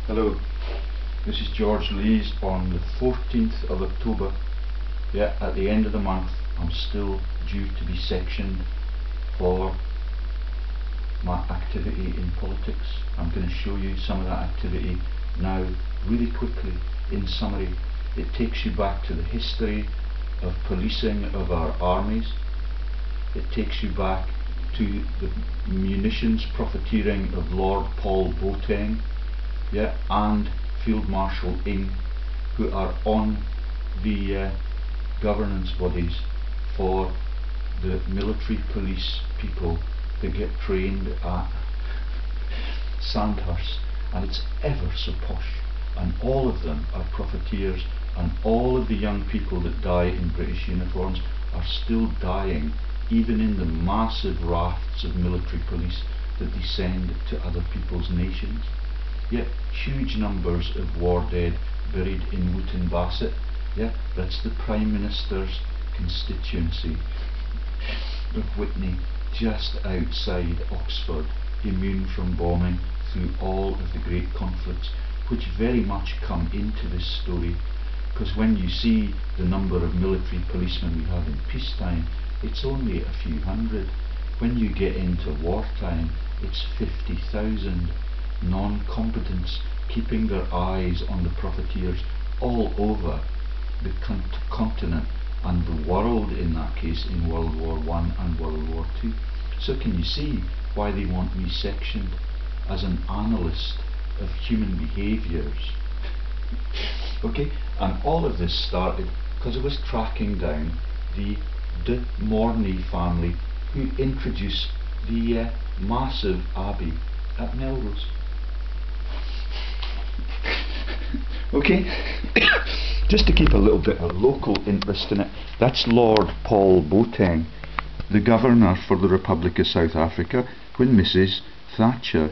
Hello, this is George Lees on the 14th of October. Yeah, at the end of the month I'm still due to be sectioned for my activity in politics. I'm going to show you some of that activity now really quickly. In summary, it takes you back to the history of policing of our armies. It takes you back to the munitions profiteering of Lord Paul Boateng, and Field Marshal Ing, who are on the governance bodies for the military police people that get trained at Sandhurst, and it's ever so posh, and all of them are profiteers, and all of the young people that die in British uniforms are still dying even in the massive rafts of military police that they send to other people's nations. Yet huge numbers of war dead buried in Wootton Bassett. That's the Prime Minister's constituency of Whitney, just outside Oxford, immune from bombing through all of the great conflicts, which very much come into this story, because when you see the number of military policemen we have in peacetime, it's only a few hundred. When you get into wartime, it's 50,000 non-combatants keeping their eyes on the profiteers all over the continent and the world, in that case in World War I and World War II. So can you see why they want me sectioned as an analyst of human behaviours? Okay, and all of this started because I was tracking down the De Mornay family, who introduced the massive abbey at Melrose. Okay, just to keep a little bit of local interest in it, that's Lord Paul Boateng, the governor for the Republic of South Africa, when Mrs. Thatcher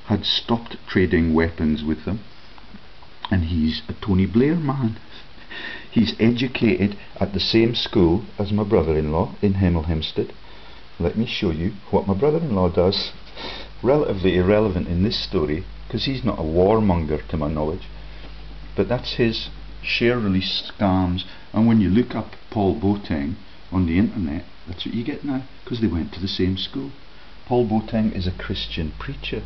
had stopped trading weapons with them, and he's a Tony Blair man. He's educated at the same school as my brother-in-law in Hemel Hempstead. Let me show you what my brother-in-law does. Relatively irrelevant in this story, because he's not a warmonger to my knowledge, but that's his share release scams. And when you look up Paul Boateng on the internet, that's what you get now, because they went to the same school. Paul Boateng is a Christian preacher.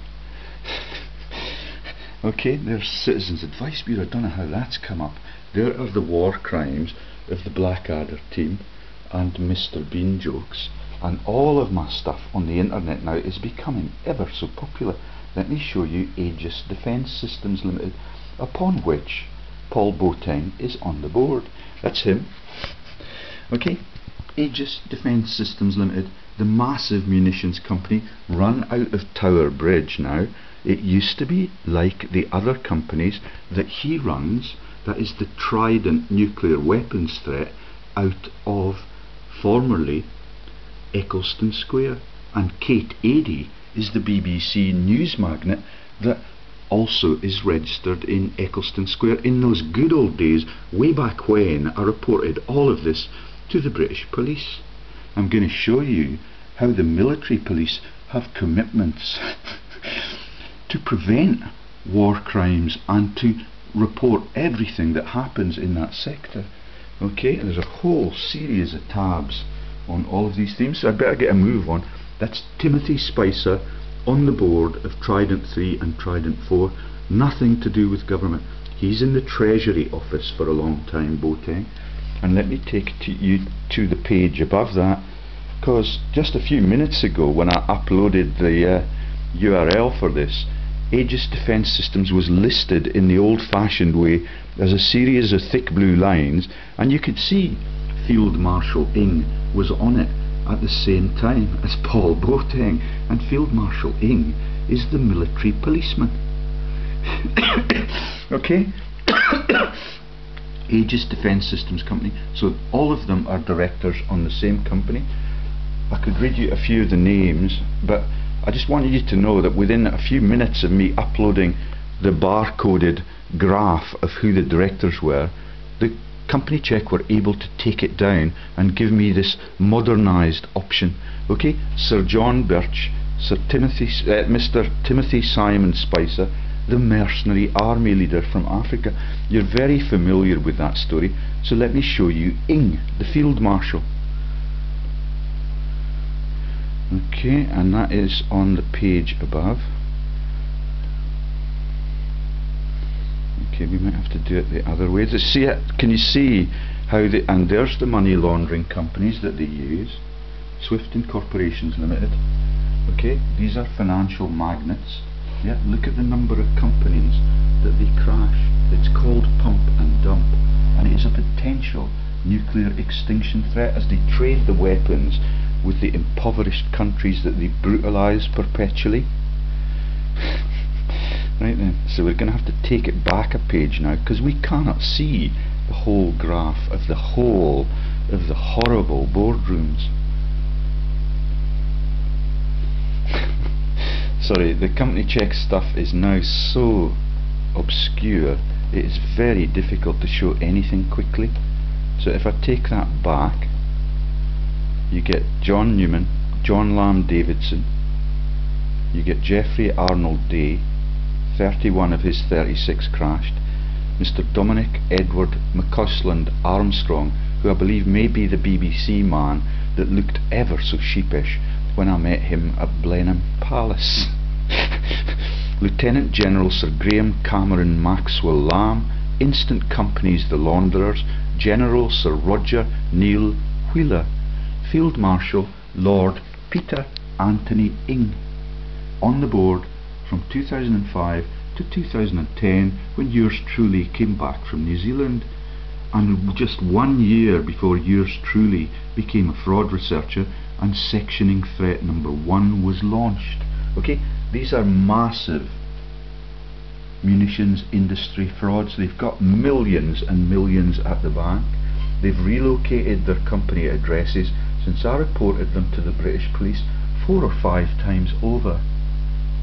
Okay, there's Citizens Advice Bureau. I don't know how that's come up. There are the war crimes of the Blackadder team and Mr. Bean jokes, and all of my stuff on the internet now is becoming ever so popular. Let me show you Aegis Defence Systems Limited, upon which Paul Boateng is on the board. That's him. Okay, Aegis Defence Systems Limited, the massive munitions company run out of Tower Bridge now. It used to be like the other companies that he runs, that is the Trident nuclear weapons threat, out of formerly Eccleston Square. And Kate Adie is the BBC news magnate that also is registered in Eccleston Square. In those good old days, way back when, I reported all of this to the British police. I'm going to show you how the military police have commitments to prevent war crimes and to report everything that happens in that sector. Okay, there's a whole series of tabs on all of these themes, so I better get a move on. That's Timothy Spicer on the board of Trident 3 and Trident 4, nothing to do with government. He's in the Treasury Office for a long time, Boateng. And let me take you to the page above that, because just a few minutes ago when I uploaded the URL for this, Aegis Defence Systems was listed in the old-fashioned way as a series of thick blue lines, and you could see Field Marshal Ing was on it at the same time as Paul Boateng, and Field Marshal Ing is the military policeman. Okay. Aegis Defence Systems Company, so all of them are directors on the same company. I could read you a few of the names, but I just wanted you to know that within a few minutes of me uploading the barcoded graph of who the directors were, the Company Check were able to take it down and give me this modernised option. Okay, Sir John Birch, Sir Timothy, Mr. Timothy Simon Spicer, the mercenary army leader from Africa. You're very familiar with that story, so let me show you Ing, the field marshal. Okay, and that is on the page above. Okay, we might have to do it the other way. See it? Can you see how they, and there's the money laundering companies that they use. Swift Corporations Limited. Okay, these are financial magnates. Yeah, look at the number of companies that they crash. It's called pump and dump, and it is a potential nuclear extinction threat as they trade the weapons with the impoverished countries that they brutalise perpetually. Right then, so we're going to have to take it back a page now, because we cannot see the whole graph of the whole of the horrible boardrooms. Sorry, the company check stuff is now so obscure, it is very difficult to show anything quickly. So if I take that back, you get John Newman, John Lamb Davidson, you get Jeffrey Arnold Day, 31 of his 36 crashed, Mr. Dominic Edward McCausland Armstrong, who I believe may be the BBC man that looked ever so sheepish when I met him at Blenheim Palace. Lieutenant General Sir Graham Cameron Maxwell Lamb, Instant Companies The Launderers, General Sir Roger Neil Wheeler, Field Marshal Lord Peter Anthony Ing, on the board from 2005 to 2010, when yours truly came back from New Zealand, and just 1 year before yours truly became a fraud researcher and sectioning threat number 1 was launched. Okay, these are massive munitions industry frauds. They've got millions and millions at the bank. They've relocated their company addresses since I reported them to the British police 4 or 5 times over.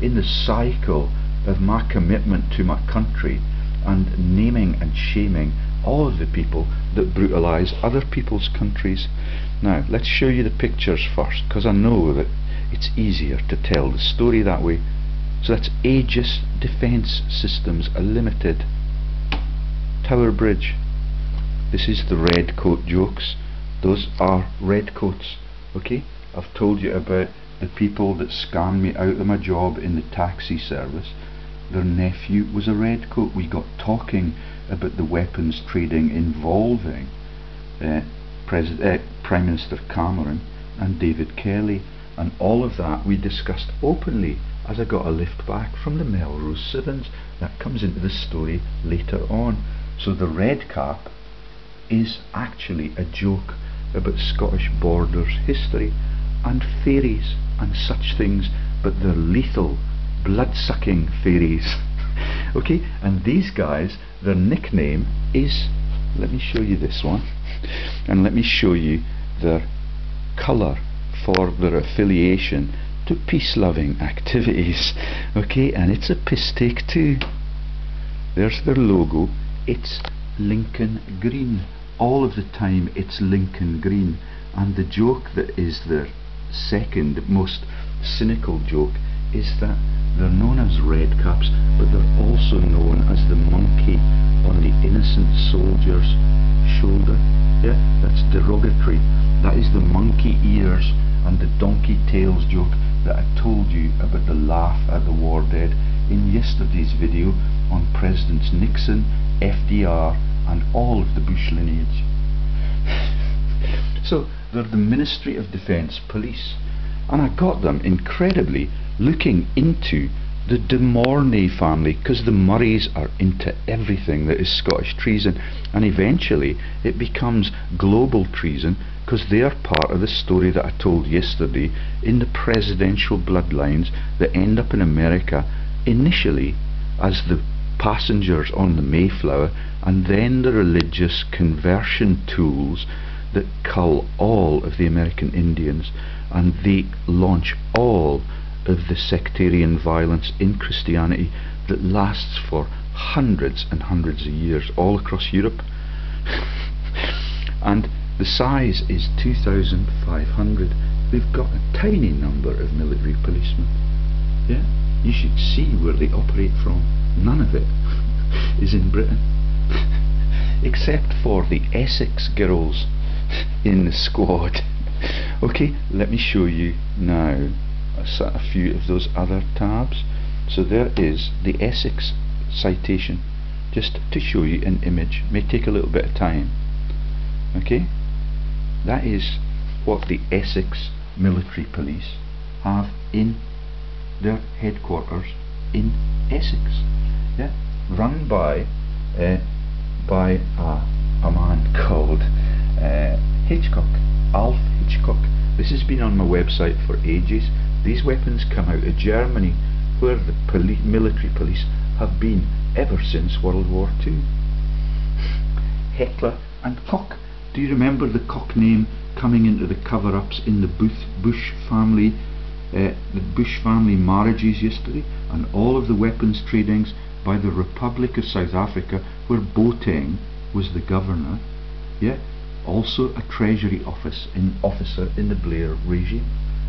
In the cycle of my commitment to my country and naming and shaming all of the people that brutalise other people's countries. Now let's show you the pictures first, because I know that it's easier to tell the story that way. So that's Aegis Defence Systems Limited, Tower Bridge. This is the red coat jokes. Those are red coats. Okay, I've told you about the people that scammed me out of my job in the taxi service. Their nephew was a red coat. We got talking about the weapons trading involving Prime Minister Cameron and David Kelly, and all of that we discussed openly as I got a lift back from the Melrose Sevens. That comes into the story later on. So the Redcap is actually a joke about Scottish borders history and fairies and such things, but they're lethal, blood-sucking fairies. Okay, and these guys, their nickname is, let me show you this one, and let me show you their colour for their affiliation to peace-loving activities. Okay, and it's a piss take too. There's their logo. It's Lincoln Green. All of the time it's Lincoln Green, and the joke that is their second most cynical joke is that they're known as Redcaps, but they're also known as the monkey on the innocent soldier's shoulder. Yeah, that's derogatory. That is the monkey ears and the donkey tails joke that I told you about the laugh at the war dead in yesterday's video on Presidents Nixon, FDR and all of the Bush lineage. So they're the Ministry of Defence Police, and I got them incredibly looking into the De Mornay family, because the Murrays are into everything that is Scottish treason, and eventually it becomes global treason because they are part of the story that I told yesterday in the presidential bloodlines that end up in America, initially as the passengers on the Mayflower, and then the religious conversion tools that cull all of the American Indians, and they launch all of the sectarian violence in Christianity that lasts for hundreds and hundreds of years all across Europe. And the size is 2,500. They've got a tiny number of military policemen. Yeah, you should see where they operate from. None of it is in Britain. Except for the Essex girls in the squad. Okay, let me show you now a few of those other tabs. So there is the Essex citation, just to show you an image. May take a little bit of time. Okay, that is what the Essex Military Police have in their headquarters in Essex. Yeah, run by a man called Hitchcock, Alf Hitchcock. This has been on my website for ages. These weapons come out of Germany, where the military police have been ever since World War II. Heckler and Koch. Do you remember the Koch name coming into the cover-ups in the Bush family marriages yesterday, and all of the weapons tradings by the Republic of South Africa, where Boateng was the governor? Yeah, also a treasury officer in the Blair regime.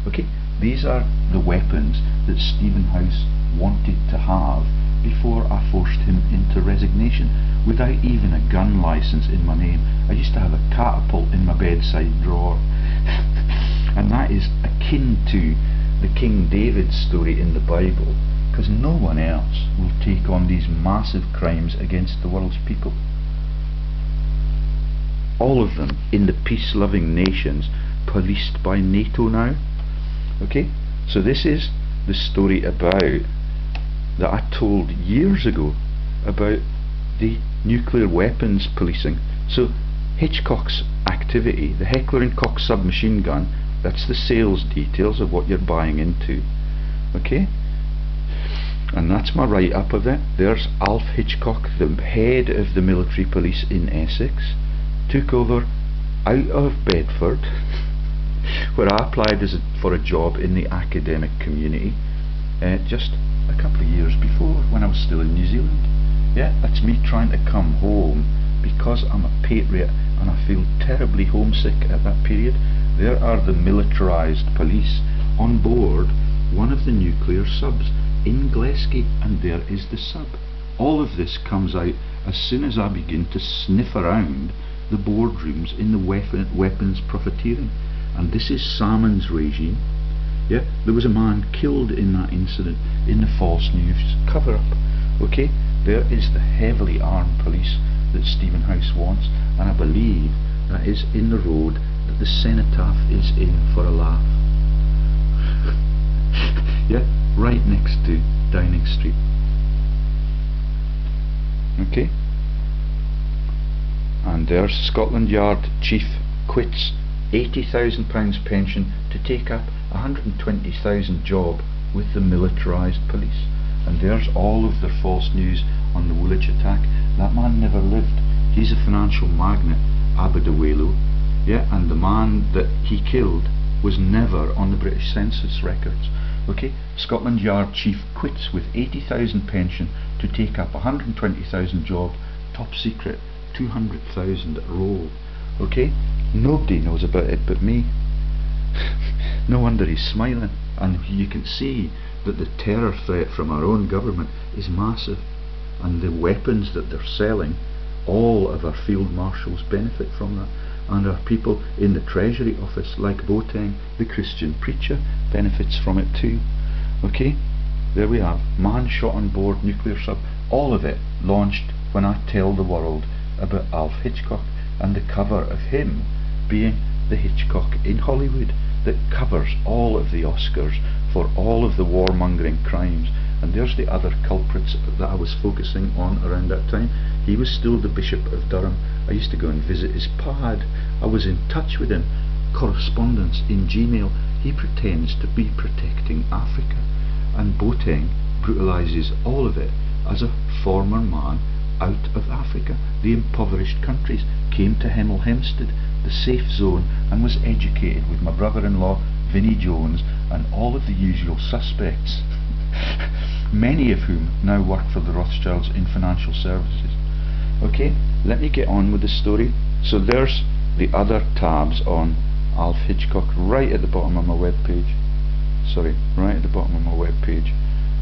Okay, these are the weapons that Stephen House wanted to have before I forced him into resignation, without even a gun license in my name. I used to have a catapult in my bedside drawer. And that is akin to the King David story in the Bible, because no one else will take on these massive crimes against the world's people. All of them in the peace-loving nations, policed by NATO now. Okay, so this is the story that I told years ago about the nuclear weapons policing. So Hitchcock's activity, the Heckler and Koch submachine gun, that's the sales details of what you're buying into. Okay, and that's my write-up of it. There's Alf Hitchcock, the head of the military police in Essex, took over out of Bedford, where I applied for a job in the academic community just a couple of years before, when I was still in New Zealand. Yeah, that's me trying to come home because I'm a patriot and I feel terribly homesick at that period. There are the militarised police on board one of the nuclear subs in Gillespie, and there is the sub. All of this comes out as soon as I begin to sniff around the boardrooms in the weapons profiteering. And this is Salmon's regime. Yeah, there was a man killed in that incident in the false news cover-up. Okay, there is the heavily armed police that Stephen House wants, and I believe that is in the road that the cenotaph is in for a laugh. Yeah, right next to Downing Street. Okay, and there's Scotland Yard chief quits £80,000 pension to take up a 120,000 job with the militarised police. And there's all of their false news on the Woolwich attack. That man never lived. He's a financial magnate, Abadawelo. Yeah, and the man that he killed was never on the British Census records. Okay, Scotland Yard chief quits with 80,000 pension to take up a 120,000 job, top secret, 200,000 roll. Okay, nobody knows about it but me. No wonder he's smiling. And you can see that the terror threat from our own government is massive, and the weapons that they're selling, all of our field marshals benefit from that, and our people in the Treasury office like Boateng, the Christian preacher, benefits from it too. Okay, there we have man shot on board nuclear sub. All of it launched when I tell the world about Alf Hitchcock, and the cover of him being the Hitchcock in Hollywood that covers all of the Oscars for all of the warmongering crimes. And there's the other culprits that I was focusing on around that time. He was still the Bishop of Durham. I used to go and visit his pad. I was in touch with him, correspondence in Gmail. He pretends to be protecting Africa, and Boateng brutalises all of it as a former man out of Africa. The impoverished countries came to Hemel Hempstead, the safe zone, and was educated with my brother-in-law Vinnie Jones and all of the usual suspects, many of whom now work for the Rothschilds in financial services. Okay, let me get on with the story. So there's the other tabs on Alf Hitchcock right at the bottom of my web page. Sorry, right at the bottom of my web page.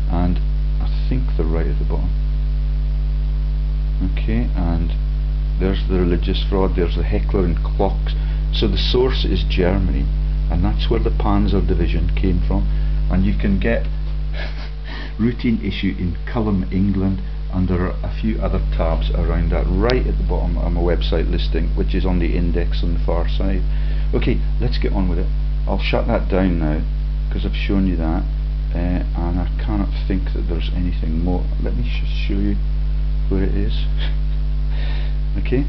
and I think they're right at the bottom. Okay, and there's the religious fraud, there's the heckler and clocks. So the source is Germany, and that's where the Panzer Division came from. And you can get routine issue in Culham, England, and there are a few other tabs around that right at the bottom of my website listing, which is on the index on the far side. Okay, let's get on with it. I'll shut that down now because I've shown you that, and I cannot think that there's anything more. Let me just show you where it is. Okay,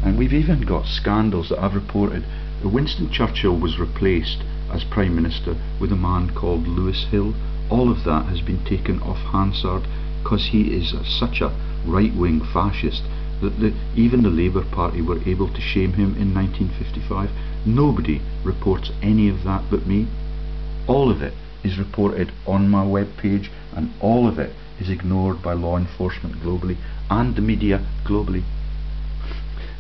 and we've even got scandals that I've reported. Winston Churchill was replaced as Prime Minister with a man called Lewis Hill. All of that has been taken off Hansard because he is such a right-wing fascist that even the Labour Party were able to shame him in 1955. Nobody reports any of that but me. All of it is reported on my web page, and all of it is ignored by law enforcement globally and the media globally.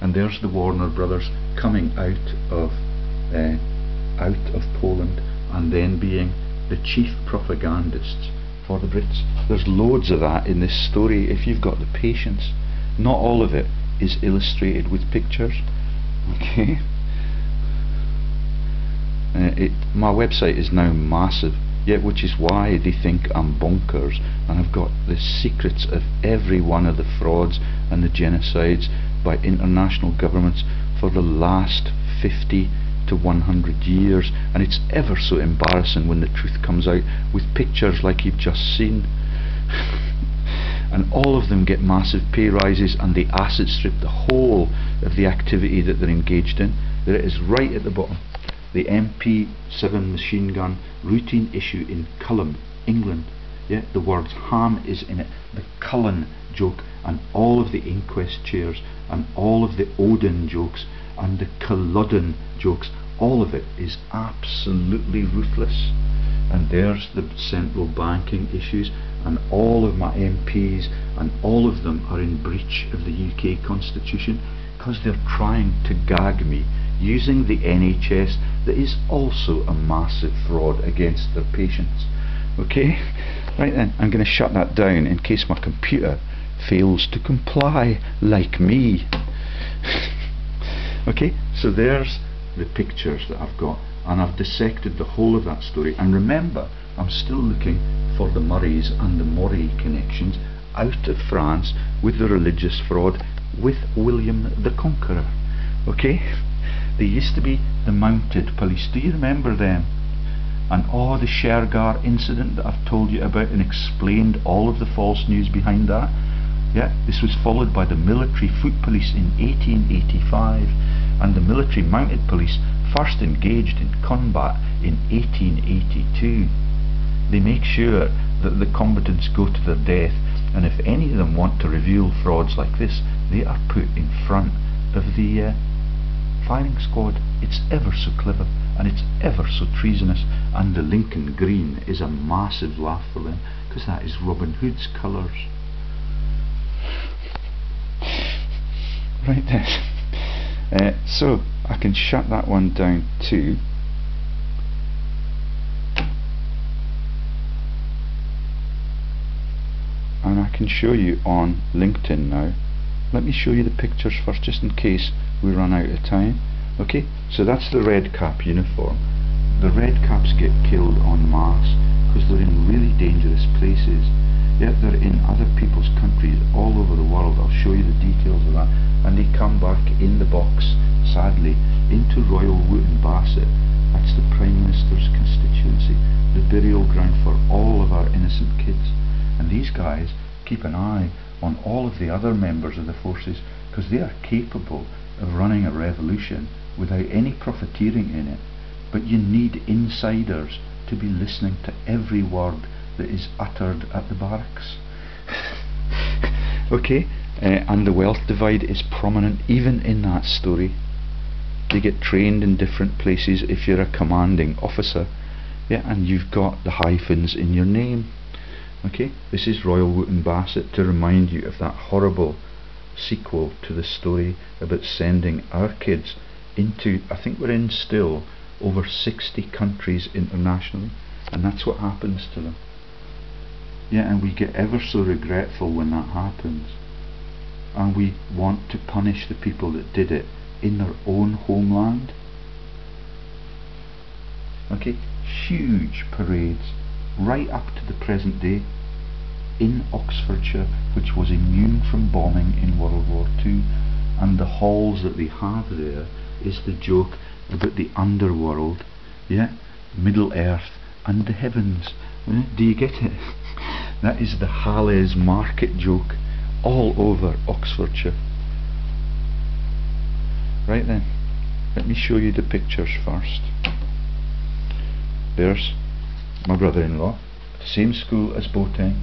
And there's the Warner Brothers coming out of Poland and then being the chief propagandists for the Brits. There's loads of that in this story if you've got the patience. Not all of it is illustrated with pictures. Okay. My website is now massive, yet which is why they think I'm bonkers, and I've got the secrets of every one of the frauds and the genocides by international governments for the last 50 to 100 years, and it's ever so embarrassing when the truth comes out with pictures like you've just seen. And all of them get massive pay rises, and they acid strip the whole of the activity that they're engaged in. There it is right at the bottom. The MP7 machine gun routine issue in Culham, England. Yeah, the word ham is in it. The Cullen joke, and all of the inquest chairs, and all of the Odin jokes, and the Culloden jokes. All of it is absolutely ruthless. And there's the central banking issues, and all of my MPs, and all of them are in breach of the UK Constitution because they're trying to gag me using the NHS that is also a massive fraud against their patients. Okay, right then, I'm going to shut that down in case my computer fails to comply like me. Okay, so there's the pictures that I've got, and I've dissected the whole of that story. And remember, I'm still looking for the Murrays and the Moray connections out of France with the religious fraud with William the Conqueror. Okay, they used to be the mounted police. Do you remember them? And the Shergar incident that I've told you about and explained all of the false news behind that. Yeah, this was followed by the military foot police in 1885, and the military mounted police first engaged in combat in 1882. They make sure that the combatants go to their death, and if any of them want to reveal frauds like this, they are put in front of the firing squad. It's ever so clever, and it's ever so treasonous, and the Lincoln Green is a massive laugh for them because that is Robin Hood's colours. Right then, so I can shut that one down too. And I can show you on LinkedIn now. Let me show you the pictures first, just in case we run out of time. Okay, so that's the Redcap uniform. The Redcaps get killed en masse because they're in really dangerous places. Yet they're in other people's countries all over the world. I'll show you the details of that. And they come back in the box, sadly, into Royal Wootton Bassett. That's the Prime Minister's constituency, the burial ground for all of our innocent kids. And these guys keep an eye on all of the other members of the forces because they are capable of running a revolution without any profiteering in it. But you need insiders to be listening to every word that is uttered at the barracks. Okay, and the wealth divide is prominent even in that story. They get trained in different places if you're a commanding officer. Yeah, and you've got the hyphens in your name. Okay, this is Royal Wootton Bassett to remind you of that horrible sequel to the story about sending our kids into, I think we're in still, over 60 countries internationally. and that's what happens to them. Yeah, and we get ever so regretful when that happens, and we want to punish the people that did it in their own homeland. Okay, huge parades right up to the present day in Oxfordshire, which was immune from bombing in World War II, and the halls that they have there is the joke about the underworld, yeah, Middle Earth and the heavens. Do you get it? That is the Halley's Market joke all over Oxfordshire. Right then, let me show you the pictures first. There's my brother-in-law, same school as Boateng,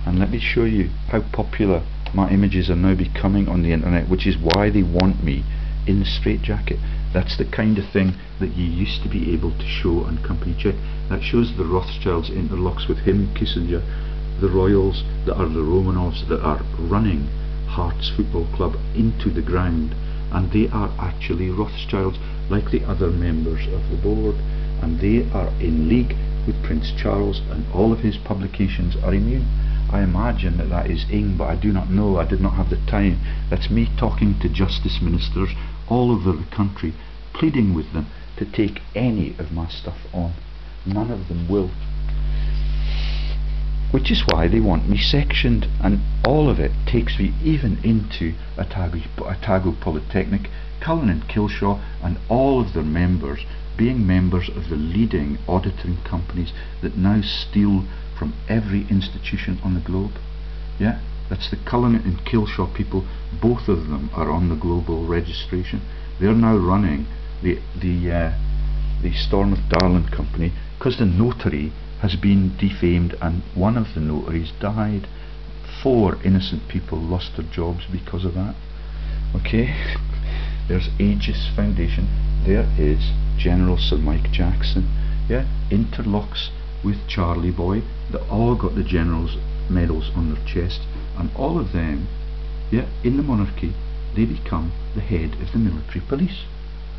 and let me show you how popular my images are now becoming on the internet, which is why they want me in the straitjacket. That's the kind of thing that you used to be able to show on Company Check. That shows the Rothschilds interlocks with him, Kissinger, the Royals that are the Romanovs that are running Hearts Football Club into the ground, and they are actually Rothschilds like the other members of the board, and they are in league with Prince Charles, and all of his publications are immune. I imagine that that is Ing, but I do not know. I did not have the time. That's me talking to justice ministers all over the country, pleading with them to take any of my stuff on. None of them will. Which is why they want me sectioned, and all of it takes me even into Otago Polytechnic, Cullen and Kilshaw, and all of their members being members of the leading auditing companies that now steal from every institution on the globe. Yeah, that's the Cullen and Kilshaw people. Both of them are on the global registration. They're now running the Stormouth Darling company because the notary has been defamed, and one of the notaries died. 4 innocent people lost their jobs because of that. Okay, there's Aegis Foundation. There is General Sir Mike Jackson. Yeah, interlocks with Charlie Boy. They all got the general's medals on their chest, and all of them, yeah, in the monarchy, they become the head of the military police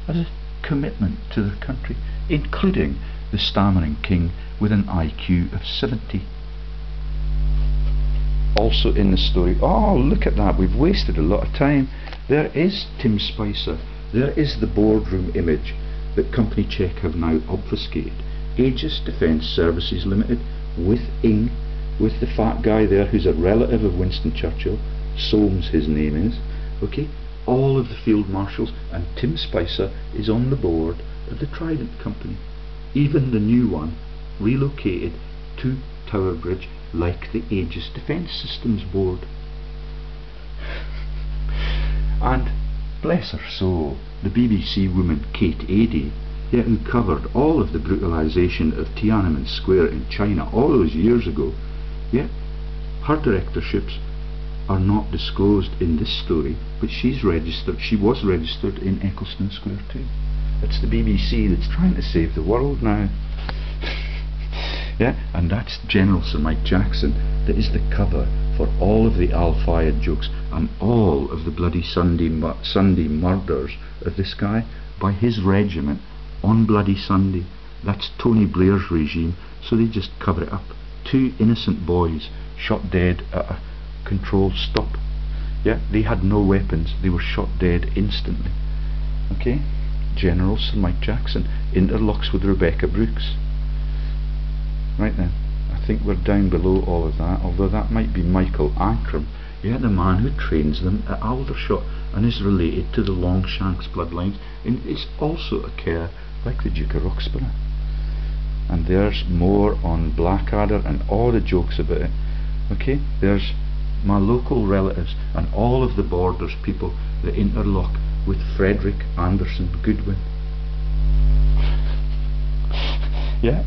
as a commitment to their country, including the stammering king with an IQ of 70. Also in the story, oh look at that, we've wasted a lot of time. There is Tim Spicer. There is the boardroom image that Company Check have now obfuscated. Aegis Defence Services Limited with Ing, with the fat guy there who's a relative of Winston Churchill, Soames his name is, okay, all of the field marshals, and Tim Spicer is on the board of the Trident Company, even the new one relocated to Tower Bridge like the Aegis Defence Systems Board. And bless her soul, the BBC woman Kate Adie, yeah, who covered all of the brutalisation of Tiananmen Square in China all those years ago, yeah, her directorships are not disclosed in this story, but she's registered, she was registered in Eccleston Square too. It's the BBC that's trying to save the world now. Yeah, and that's General Sir Mike Jackson that is the cover for all of the Al-Fayed jokes and all of the bloody Sunday murders of this guy by his regiment on bloody Sunday. That's Tony Blair's regime, so they just cover it up. 2 innocent boys shot dead at a controlled stop. Yeah, they had no weapons, they were shot dead instantly. Okay, General Sir Mike Jackson interlocks with Rebecca Brooks. Right then, I think we're down below all of that, although that might be Michael Ancram, yeah, the man who trains them at Aldershot and is related to the Longshanks bloodlines, and is also a care like the Duke of Roxburgh. And there's more on Blackadder and all the jokes about it. Okay, there's my local relatives and all of the Borders people that interlock with Frederick Anderson Goodwin. Yeah.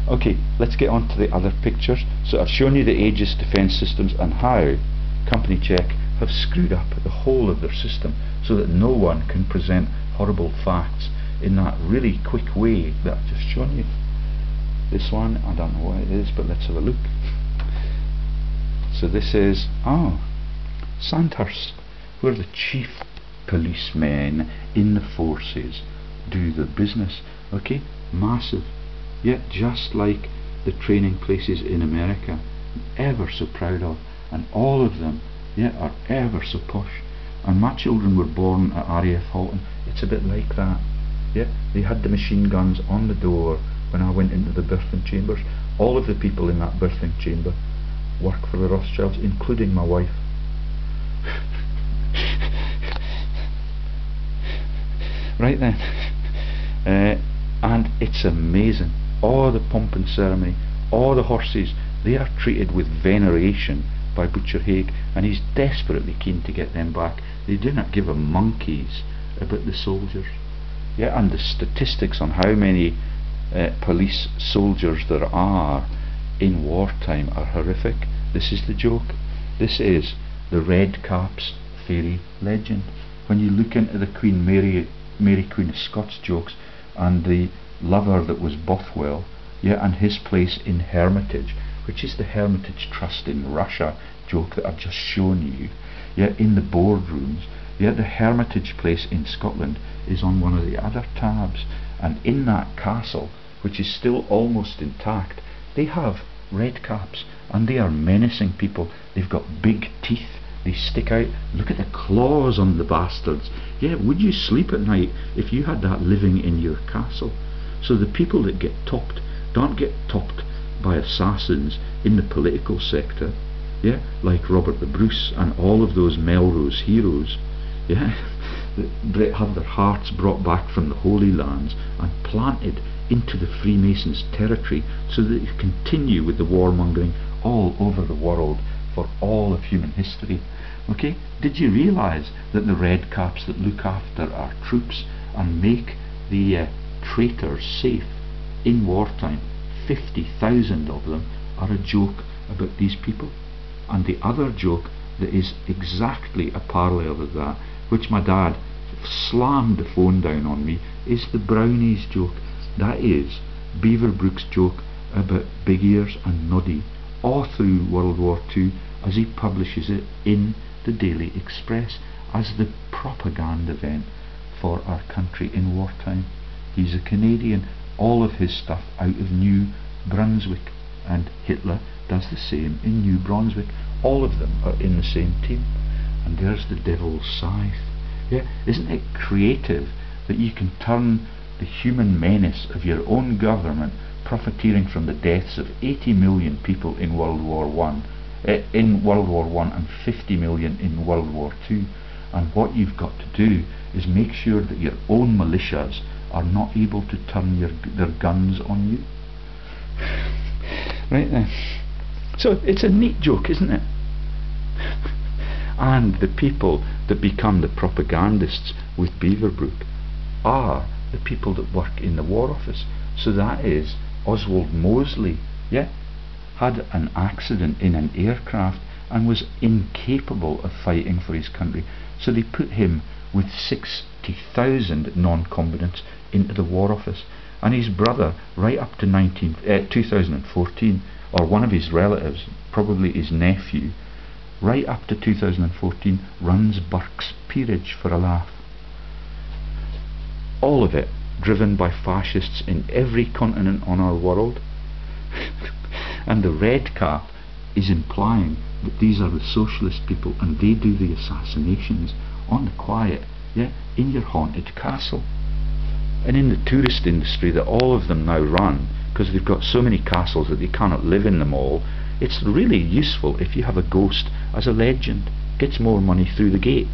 Okay, let's get on to the other pictures. So I've shown you the Aegis Defence Systems and how Company Check have screwed up the whole of their system so that no one can present horrible facts in that really quick way that I've just shown you. This one, I don't know what it is, but let's have a look. So this is, Sandhurst, where the chief policemen in the forces do their business. Okay, massive yet just like the training places in America, ever so proud of, and all of them, yeah, are ever so posh. And my children were born at RAF Halton. It's a bit like that. Yeah, they had the machine guns on the door when I went into the birthing chambers. All of the people in that birthing chamber work for the Rothschilds, including my wife. Right then, and it's amazing. All the pomp and ceremony, all the horses, they are treated with veneration by Butcher Haig, and he's desperately keen to get them back. They do not give a monkey's about the soldiers. Yeah, and the statistics on how many police soldiers there are in wartime are horrific. This is the joke. This is the Redcap's fairy legend. When you look into the Queen Mary Queen of Scots jokes, and the lover that was Bothwell, yeah, and his place in Hermitage, which is the Hermitage Trust in Russia joke that I've just shown you, yeah, in the boardrooms, yeah, the Hermitage place in Scotland is on one of the other tabs, and in that castle, which is still almost intact, they have redcaps, and they are menacing people. They've got big teeth, they stick out. Look at the claws on the bastards. Yeah, would you sleep at night if you had that living in your castle? So the people that get topped don't get topped by assassins in the political sector, yeah, like Robert the Bruce and all of those Melrose heroes, yeah, that have their hearts brought back from the Holy Lands and planted into the Freemasons' territory, so that they continue with the warmongering all over the world for all of human history. Okay, did you realise that the redcaps that look after our troops and make the traitors safe in wartime, 50,000 of them, are a joke about these people? And the other joke that is exactly a parallel of that, which my dad slammed the phone down on me, is the brownies joke. That is Beaverbrook's joke about Big Ears and Noddy all through World War II, as he publishes it in the Daily Express as the propaganda event for our country in wartime. He's a Canadian, all of his stuff out of New Brunswick, and Hitler does the same in New Brunswick. All of them are in the same team. And there's the devil's scythe. Yeah, isn't it creative that you can turn the human menace of your own government, profiteering from the deaths of 80 million people in World War I, and 50 million in World War II, and what you've got to do is make sure that your own militias are not able to turn their guns on you. Right then. So it's a neat joke, isn't it? And the people that become the propagandists with Beaverbrook are the people that work in the War Office. So that is Oswald Mosley, yeah, had an accident in an aircraft and was incapable of fighting for his country. So they put him with 60,000 non-combatants into the War Office. And his brother, right up to 2014, or one of his relatives, probably his nephew, right up to 2014, runs Burke's Peerage for a laugh. All of it driven by fascists in every continent on our world. And the Redcap is implying that these are the socialist people, and they do the assassinations on the quiet, yeah, in your haunted castle. And in the tourist industry that all of them now run, because they've got so many castles that they cannot live in them all, it's really useful if you have a ghost as a legend. Gets more money through the gate.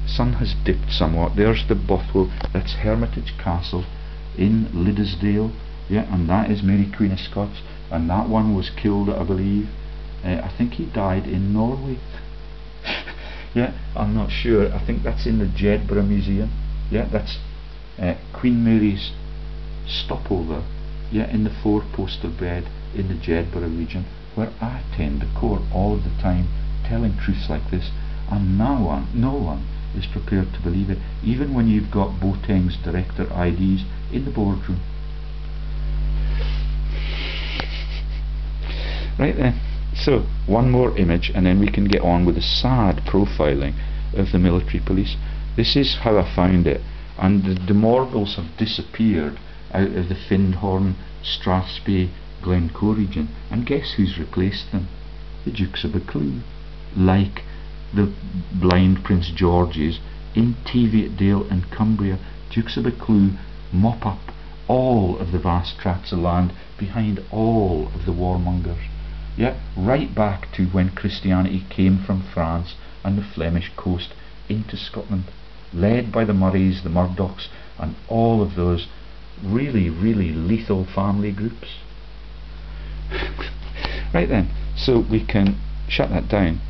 Sun has dipped somewhat. There's the Bothwell, that's Hermitage Castle in Liddesdale, yeah, and that is Mary Queen of Scots, and that one was killed, I believe, I think he died in Norway. Yeah, I'm not sure. I think that's in the Jedburgh Museum. Yeah, that's Queen Mary's stopover, yeah, in the four-poster bed in the Jedburgh region, where I tend the court all the time, telling truths like this, and no one is prepared to believe it, even when you've got Boateng's director IDs in the boardroom. Right then, so one more image and then we can get on with the sad profiling of the military police. This is how I found it. and the Morvilles have disappeared out of the Findhorn, Strathspey, Glencoe region, and guess who's replaced them? The Dukes of Buccleuch, like the blind Prince Georges in Teviotdale and Cumbria. Dukes of Buccleuch mop up all of the vast tracts of land behind all of the warmongers. Yeah, right back to when Christianity came from France and the Flemish coast into Scotland, led by the Murrays, the Murdochs, and all of those really, really lethal family groups. Right then, so we can shut that down,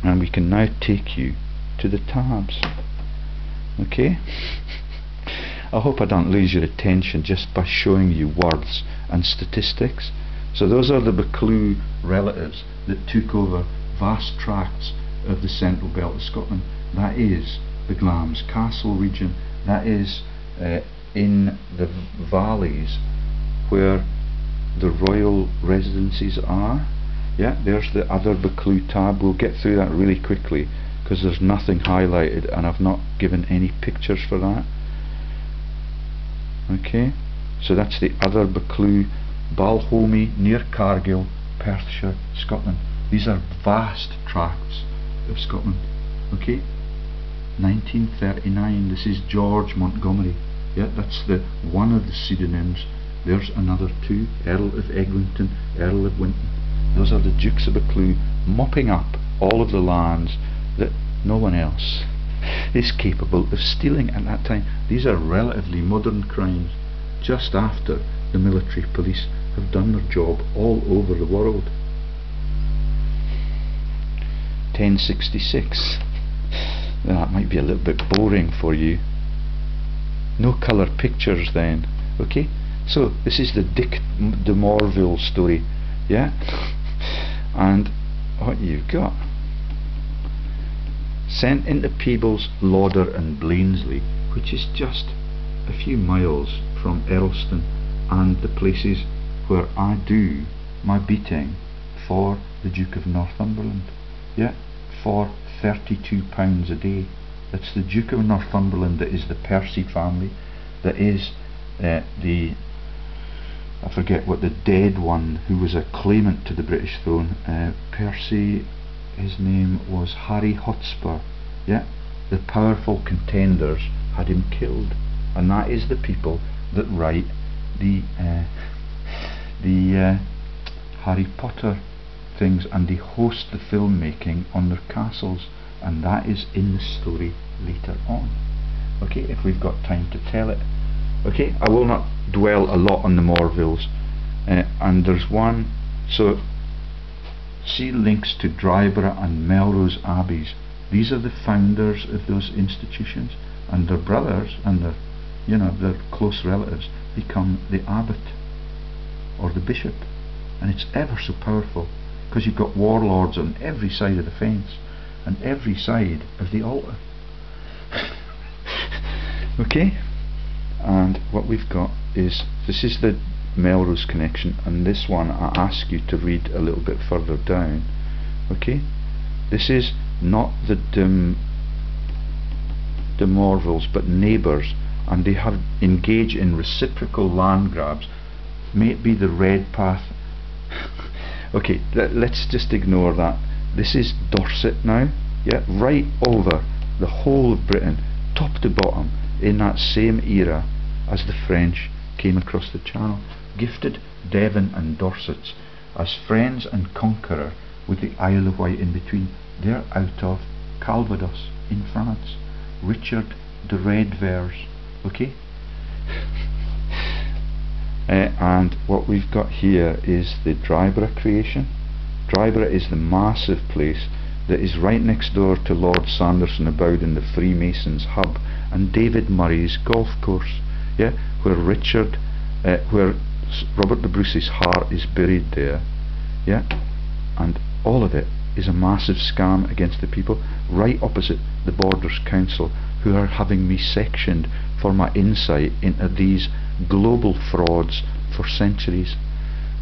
and we can now take you to the tabs. Okay? I hope I don't lose your attention just by showing you words and statistics. So those are the Buccleuch relatives that took over vast tracts of the central belt of Scotland. That is the Glamis Castle region. That is in the valleys where the royal residencies are. Yeah, there's the other Buccleuch tab. We'll get through that really quickly because there's nothing highlighted and I've not given any pictures for that. Okay, so that's the other Buccleuch, Balhomie, near Cargill, Perthshire, Scotland. These are vast tracts of Scotland. Okay, 1939. This is George Montgomery. Yeah, that's the one of the pseudonyms. There's another two: Earl of Eglinton, Earl of Winton. Those are the Dukes of Buccleuch mopping up all of the lands that no one else is capable of stealing at that time. These are relatively modern crimes, just after the military police have done their job all over the world. 1066. That might be a little bit boring for you. No colour pictures then. Okay, so this is the Dick de Morville story. Yeah, and what you've got: sent into Peebles, Lauder and Blainsley, which is just a few miles from Earlston and the places where I do my beating for the Duke of Northumberland. Yeah, for £32 a day. That's the Duke of Northumberland, that is the Percy family, that is I forget what the dead one who was a claimant to the British throne, Percy, his name was Harry Hotspur. Yeah, the powerful contenders had him killed, and that is the people that write the Harry Potter things, and they host the filmmaking on their castles, and that is in the story later on. Okay, if we've got time to tell it. Okay, I will not dwell a lot on the Morvilles, and there's one. So see links to Dryborough and Melrose Abbeys. These are the founders of those institutions, and their brothers and their, you know, their close relatives become the abbot or the bishop, and it's ever so powerful because you've got warlords on every side of the fence and every side of the altar. Okay, and what we've got is, this is the Melrose connection, and this one I ask you to read a little bit further down. Okay, this is not the de Morvilles but neighbours, and they have engaged in reciprocal land grabs. May it be the Redpath. Okay, let's just ignore that. This is Dorset now. Yeah, right over the whole of Britain, top to bottom, in that same era as the French came across the Channel, gifted Devon and Dorset as friends and conqueror, with the Isle of Wight in between. They're out of Calvados in France. Richard de Redvers. Okay. And what we've got here is the Dryborough creation. Dryborough is the massive place that is right next door to Lord Sanderson about in the Freemasons hub, and David Murray's golf course. Yeah, where where Robert the Bruce's heart is buried there. Yeah, and all of it is a massive scam against the people. Right opposite the Borders Council, who are having me sectioned for my insight into these global frauds for centuries.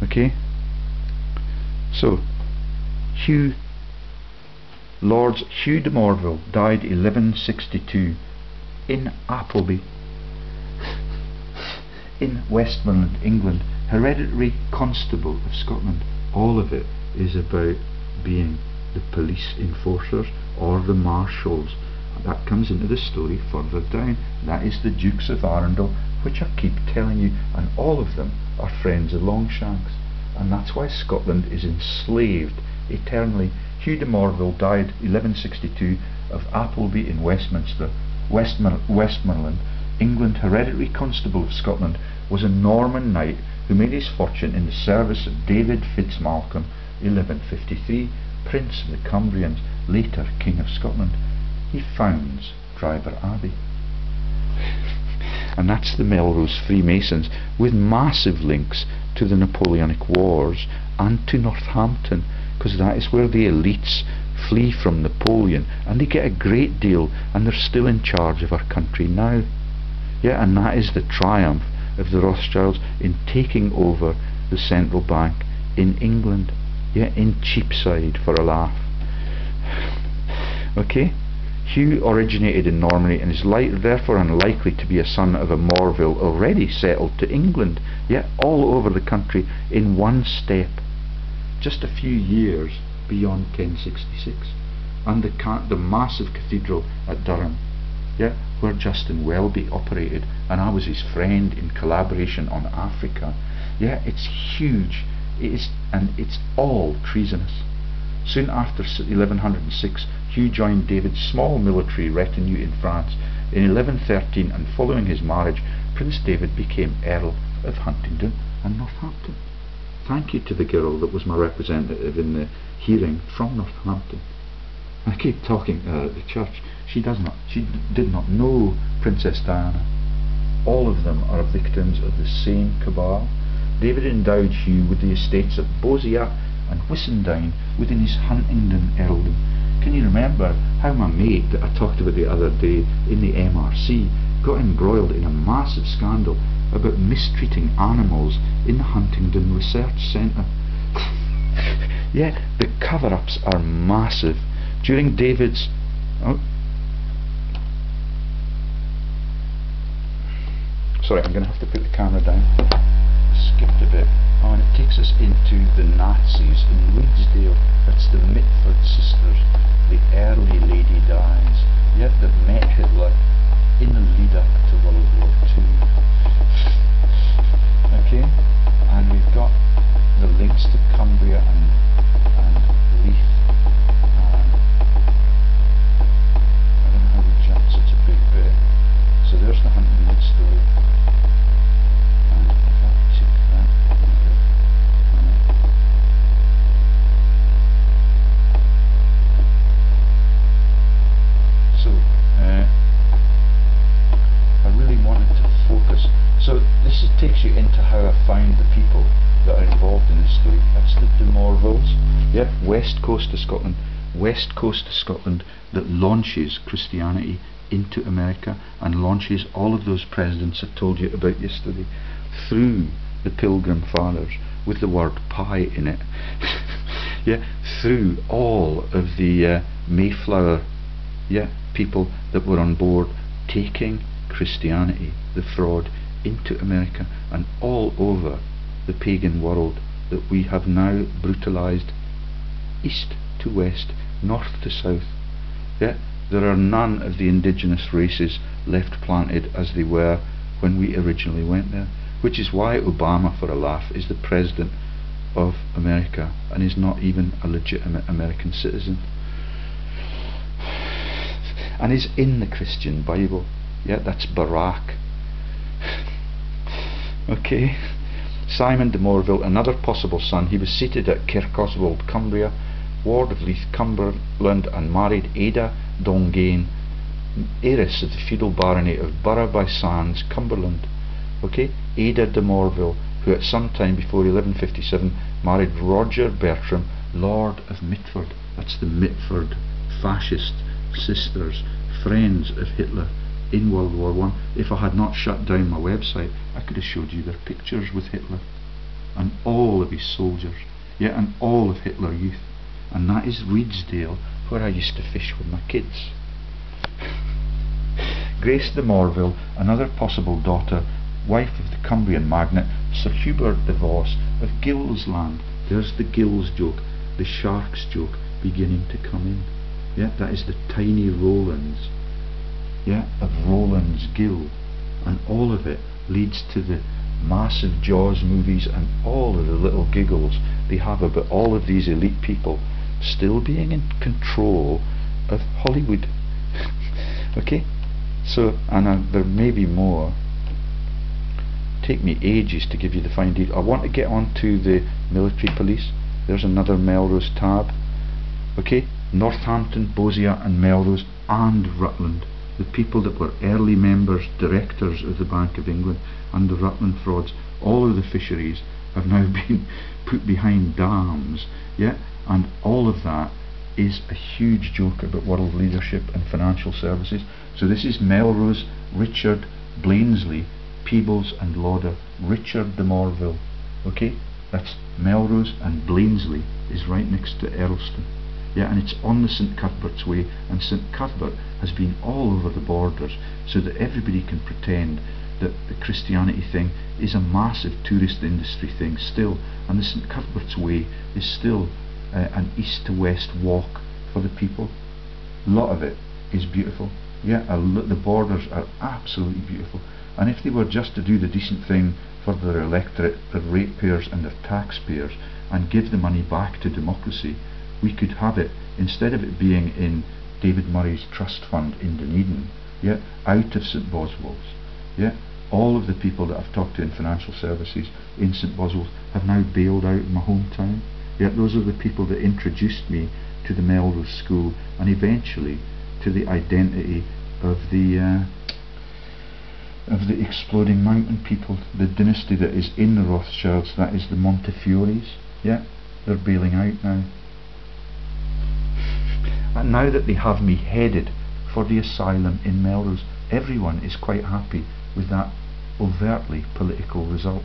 Okay, so Hugh Lords Hugh de Morville died 1162 in Appleby, in Westmoreland, England, hereditary constable of Scotland. All of it is about being the police enforcers or the marshals. That comes into the story further down. That is the Dukes of Arundel, which I keep telling you, and all of them are friends of Longshanks, and that's why Scotland is enslaved eternally. Hugh de Morville died 1162 of Appleby in Westminster, Westmoreland, England, hereditary constable of Scotland, was a Norman knight who made his fortune in the service of David Fitzmalcolm, 1153, Prince of the Cumbrians, later King of Scotland. He founds Dryburgh Abbey. And that's the Melrose Freemasons, with massive links to the Napoleonic Wars and to Northampton, because that is where the elites flee from Napoleon, and they get a great deal, and they're still in charge of our country now. Yeah, and that is the triumph of the Rothschilds in taking over the central bank in England. Yeah, in Cheapside, for a laugh. Okay, Hugh originated in Normandy and is therefore unlikely to be a son of a Morville already settled to England, yet all over the country in one step, just a few years beyond 1066, and the massive cathedral at Durham, yeah, where Justin Welby operated, and I was his friend in collaboration on Africa. Yeah, it's huge. It is, and it's all treasonous. Soon after 1106, Hugh joined David's small military retinue in France. In 1113, and following his marriage, Prince David became Earl of Huntingdon and Northampton. Thank you to the girl that was my representative in the hearing from Northampton. I keep talking at the church. She did not know Princess Diana. All of them are victims of the same cabal. David endowed Hugh with the estates of Beausiac and Whissendine within his Huntingdon earldom. Can you remember how my mate that I talked about the other day in the MRC got embroiled in a massive scandal about mistreating animals in the Huntingdon Research Centre? Yeah, the cover-ups are massive. During David's... Sorry, I'm going to have to put the camera down. Skipped a bit. Oh, and it takes us into the Nazis in Leedsdale. That's the Mitford sisters, the early Lady Dies, yeah, that met Hitler in the lead up to World War II. Okay, and we've got the links to Cumbria and Leith. I don't know how we jumped such a big bit. So there's the Huntingdon story. And if I take that, so I really wanted to focus. So this takes you into how I found the people that are involved in this story. That's the de Morvilles, yep, west coast of Scotland, that launches Christianity into America and launches all of those presidents I told you about yesterday through the Pilgrim Fathers with the word pie in it. Yeah, through all of the Mayflower, yeah, people that were on board taking Christianity, the fraud, into America and all over the pagan world that we have now brutalized, east to west, north to south. Yeah, there are none of the indigenous races left planted as they were when we originally went there, which is why Obama, for a laugh, is the president of America and is not even a legitimate American citizen, and is in the Christian Bible. Yeah, that's Barack. Okay, Simon de Morville, another possible son. He was seated at Kirkoswald, Cumbria, ward of Leith, Cumberland, and married Ada Dongain, heiress of the feudal barony of Borough by Sands, Cumberland. Okay, Ada de Morville, who at some time before 1157 married Roger Bertram, Lord of Mitford. That's the Mitford fascist sisters, friends of Hitler in World War I. If I had not shut down my website, I could have showed you their pictures with Hitler and all of his soldiers, yeah, and all of Hitler Youth. And that is Redesdale, where I used to fish with my kids. Grace de Morville, another possible daughter, wife of the Cumbrian magnate Sir Hubert de Vos of Gill's land. There's the Gill's joke, the shark's joke beginning to come in. Yeah, that is the tiny Rowlands, yeah, of Rowland's Gill, and all of it leads to the massive Jaws movies and all of the little giggles they have about all of these elite people still being in control of Hollywood. Okay, so, and there may be more. Take me ages to give you the fine detail. I want to get on to the military police. There's another Melrose tab. Okay, Northampton, Bosia and Melrose and Rutland, the people that were early members, directors of the Bank of England and the Rutland frauds, all of the fisheries have now been put behind dams, yeah, and all of that is a huge joke about world leadership and financial services. So this is Melrose, Richard, Blainsley, Peebles and Lauder, Richard de Morville. Okay, that's Melrose, and Blainsley is right next to Earlston. Yeah, and it's on the St Cuthbert's Way, and St Cuthbert has been all over the borders so that everybody can pretend that the Christianity thing is a massive tourist industry thing still, and the St Cuthbert's Way is still an east to west walk for the people. A lot of it is beautiful. Yeah, the borders are absolutely beautiful, and if they were just to do the decent thing for their electorate, their ratepayers and their taxpayers, and give the money back to democracy, we could have it, instead of it being in David Murray's trust fund in Dunedin, yeah, out of St Boswell's. Yeah, all of the people that I've talked to in financial services in St Boswell's have now bailed out in my hometown. Yeah, those are the people that introduced me to the Melrose School and eventually to the identity of the exploding mountain people, the dynasty that is in the Rothschilds, that is the Montefiores. Yeah, they're bailing out now. And now that they have me headed for the asylum in Melrose, everyone is quite happy with that overtly political result.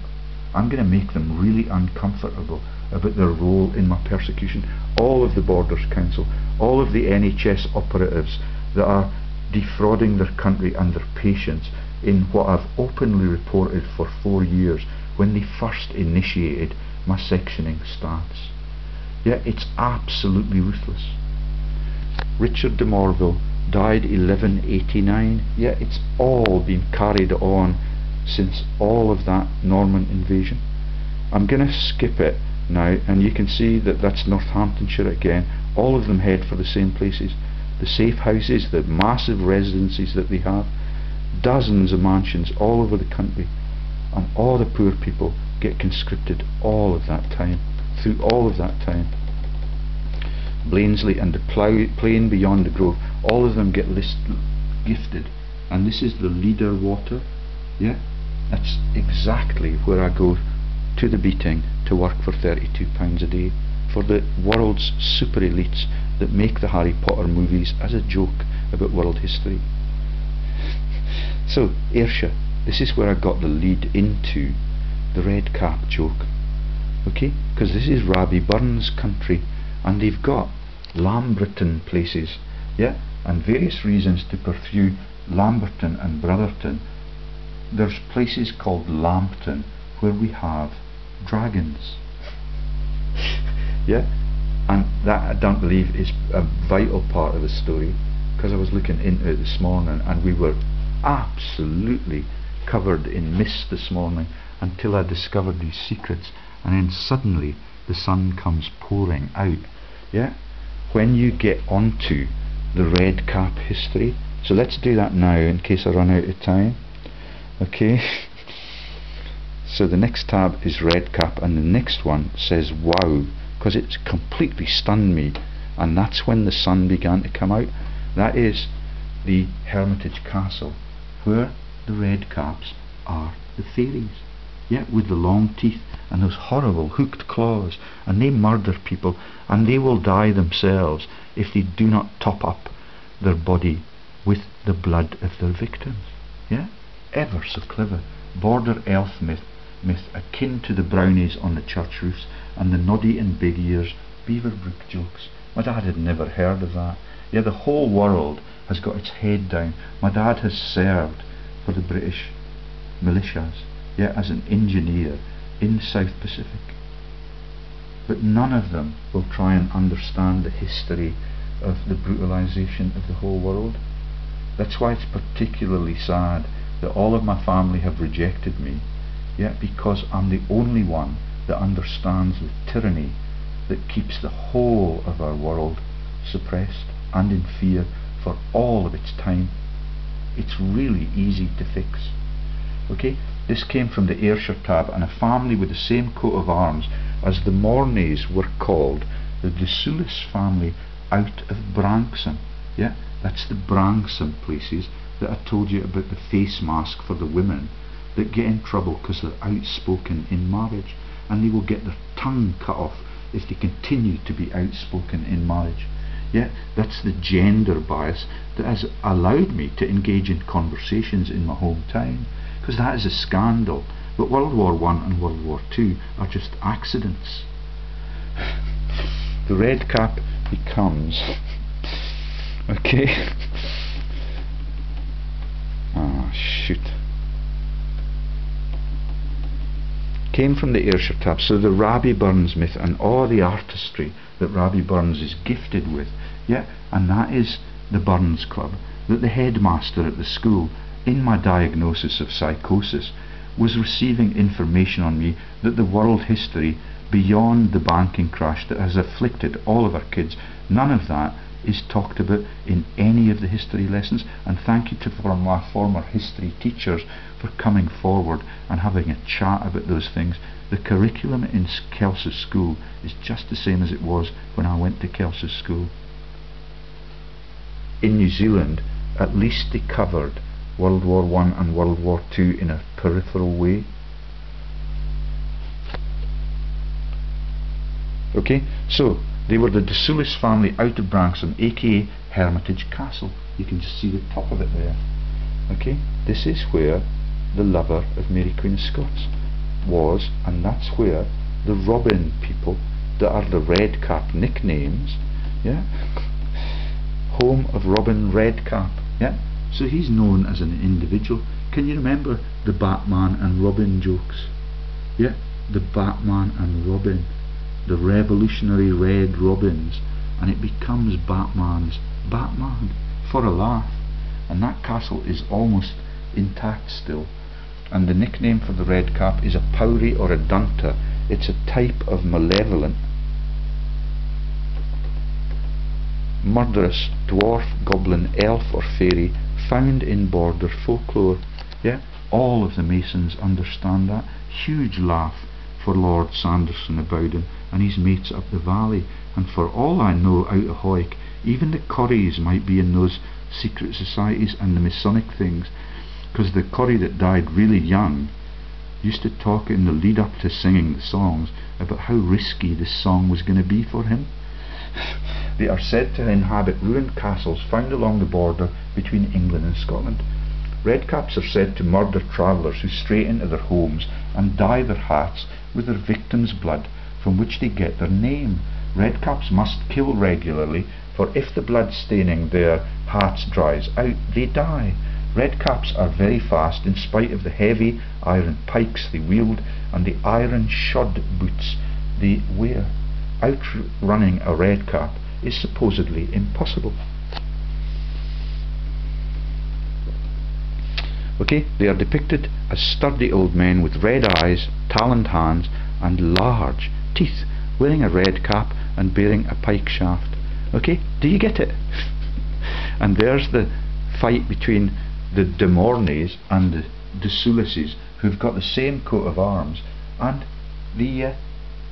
I'm going to make them really uncomfortable about their role in my persecution. All of the Borders Council, all of the NHS operatives that are defrauding their country and their patients in what I've openly reported for 4 years when they first initiated my sectioning stance. Yeah, it's absolutely ruthless. Richard de Morville died 1189. Yeah, it's all been carried on since all of that Norman invasion. I'm going to skip it now, and you can see that that's Northamptonshire again. All of them head for the same places. The safe houses, the massive residencies that they have, dozens of mansions all over the country, and all the poor people get conscripted all of that time, through all of that time. Blainsley and the plain beyond the Grove, all of them get gifted, and this is the Leader water. Yeah, that's exactly where I go to the beating to work for £32 a day for the world's super elites that make the Harry Potter movies as a joke about world history. So Ayrshire, this is where I got the lead into the Redcap joke. Okay, because this is Rabbie Burns' country, and they've got Lamberton places, yeah, and various reasons to pursue Lamberton and Brotherton. There's places called Lambton where we have dragons. Yeah, and that I don't believe is a vital part of the story, because I was looking into it this morning and we were absolutely covered in mist this morning until I discovered these secrets, and then suddenly the sun comes pouring out. Yeah, when you get onto the Redcap history, so let's do that now in case I run out of time. Okay, so the next tab is Redcap, and the next one says wow, because it's completely stunned me, and that's when the sun began to come out. That is the Hermitage Castle, where the Redcaps are the fairies. Yeah, with the long teeth and those horrible hooked claws, and they murder people, and they will die themselves if they do not top up their body with the blood of their victims. Yeah, ever so clever. Border elf myth akin to the brownies on the church roofs and the noddy and big ears Beaverbrook jokes. My dad had never heard of that. Yeah, the whole world has got its head down. My dad has served for the British militias, yeah, as an engineer in South Pacific. But none of them will try and understand the history of the brutalisation of the whole world. That's why it's particularly sad that all of my family have rejected me, yeah, because I'm the only one that understands the tyranny that keeps the whole of our world suppressed and in fear for all of its time. It's really easy to fix. Okay, this came from the Ayrshire tab, and a family with the same coat of arms as the Morneys were called the De Soulis family out of Branksome. Yeah, that's the Branksome places that I told you about, the face mask for the women that get in trouble because they're outspoken in marriage, and they will get their tongue cut off if they continue to be outspoken in marriage. Yeah, that's the gender bias that has allowed me to engage in conversations in my hometown, because that is a scandal. But World War I and World War II are just accidents. The Redcap becomes okay. Ah, shoot. Came from the Ayrshire tab. So the Rabbie Burns myth and all the artistry that Rabbie Burns is gifted with, yeah, and that is the Burns Club, that the headmaster at the school, in my diagnosis of psychosis, was receiving information on me that the world history beyond the banking crash that has afflicted all of our kids, none of that is talked about in any of the history lessons. And thank you to my former history teachers for coming forward and having a chat about those things. The curriculum in Kelce's school is just the same as it was when I went to Kelce's school. In New Zealand, at least they covered World War I and World War II in a peripheral way. Okay, so they were the De Soulis family out of Branksome, aka Hermitage Castle. You can just see the top of it there. Okay, this is where the lover of Mary Queen of Scots was, and that's where the Robin people, that are the Redcap nicknames, yeah, home of Robin Redcap, yeah. So he's known as an individual. Can you remember the Batman and Robin jokes? Yeah, the Batman and Robin, the revolutionary Red Robins, and it becomes Batman's Batman for a laugh, and that castle is almost intact still. And the nickname for the Redcap is a Powrie or a Dunta. It's a type of malevolent, murderous dwarf, goblin, elf or fairy found in border folklore. Yeah, all of the Masons understand that. Huge laugh for Lord Sanderson of Bowden and his mates up the valley, and for all I know out of Hoyk, even the Corries might be in those secret societies and the Masonic things, because the Corrie that died really young used to talk in the lead up to singing the songs about how risky this song was going to be for him. They are said to inhabit ruined castles found along the border between England and Scotland. Redcaps are said to murder travellers who stray into their homes and dye their hats with their victims' blood, from which they get their name. Redcaps must kill regularly, for if the blood staining their hats dries out, they die. Redcaps are very fast in spite of the heavy iron pikes they wield and the iron shod boots they wear. Outrunning a Redcap is supposedly impossible. Okay, they are depicted as sturdy old men with red eyes, taloned hands and large teeth, wearing a red cap and bearing a pike shaft. Okay, do you get it? And there's the fight between the De Morneys and the De Soulises, who've got the same coat of arms, and the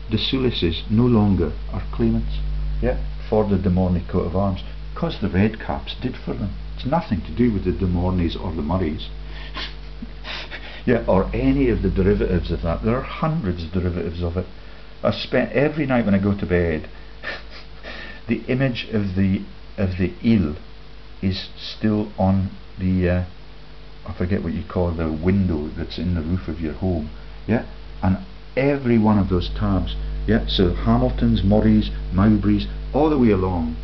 De Soulises no longer are claimants, yeah, for the De Morney coat of arms, because the Redcaps did for them. It's nothing to do with the De Morneys or the Murrays. Yeah, or any of the derivatives of that. There are hundreds of derivatives of it. I've spent every night when I go to bed the image of the eel is still on the I forget what you call the window that's in the roof of your home, yeah, and every one of those tabs. Yeah, so Hamiltons, Murrays, Mowbrays, all the way along,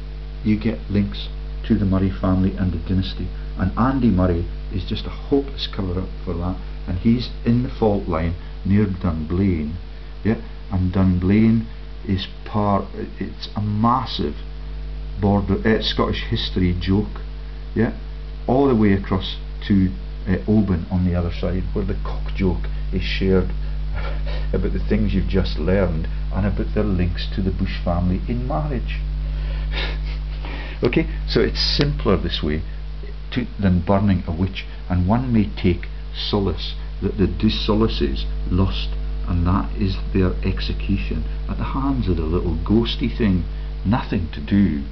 you get links to the Murray family and the dynasty. And Andy Murray is just a hopeless cover-up for that, and he's in the fault line near Dunblane. Yeah, and Dunblane is it's a massive Scottish history joke. Yeah, all the way across to Oban on the other side, where the cock joke is shared about the things you've just learned and about their links to the Bush family in marriage. Okay, so it's simpler this way than burning a witch, and one may take solace that the de Solaces lost, and that is their execution at the hands of the little ghosty thing, nothing to do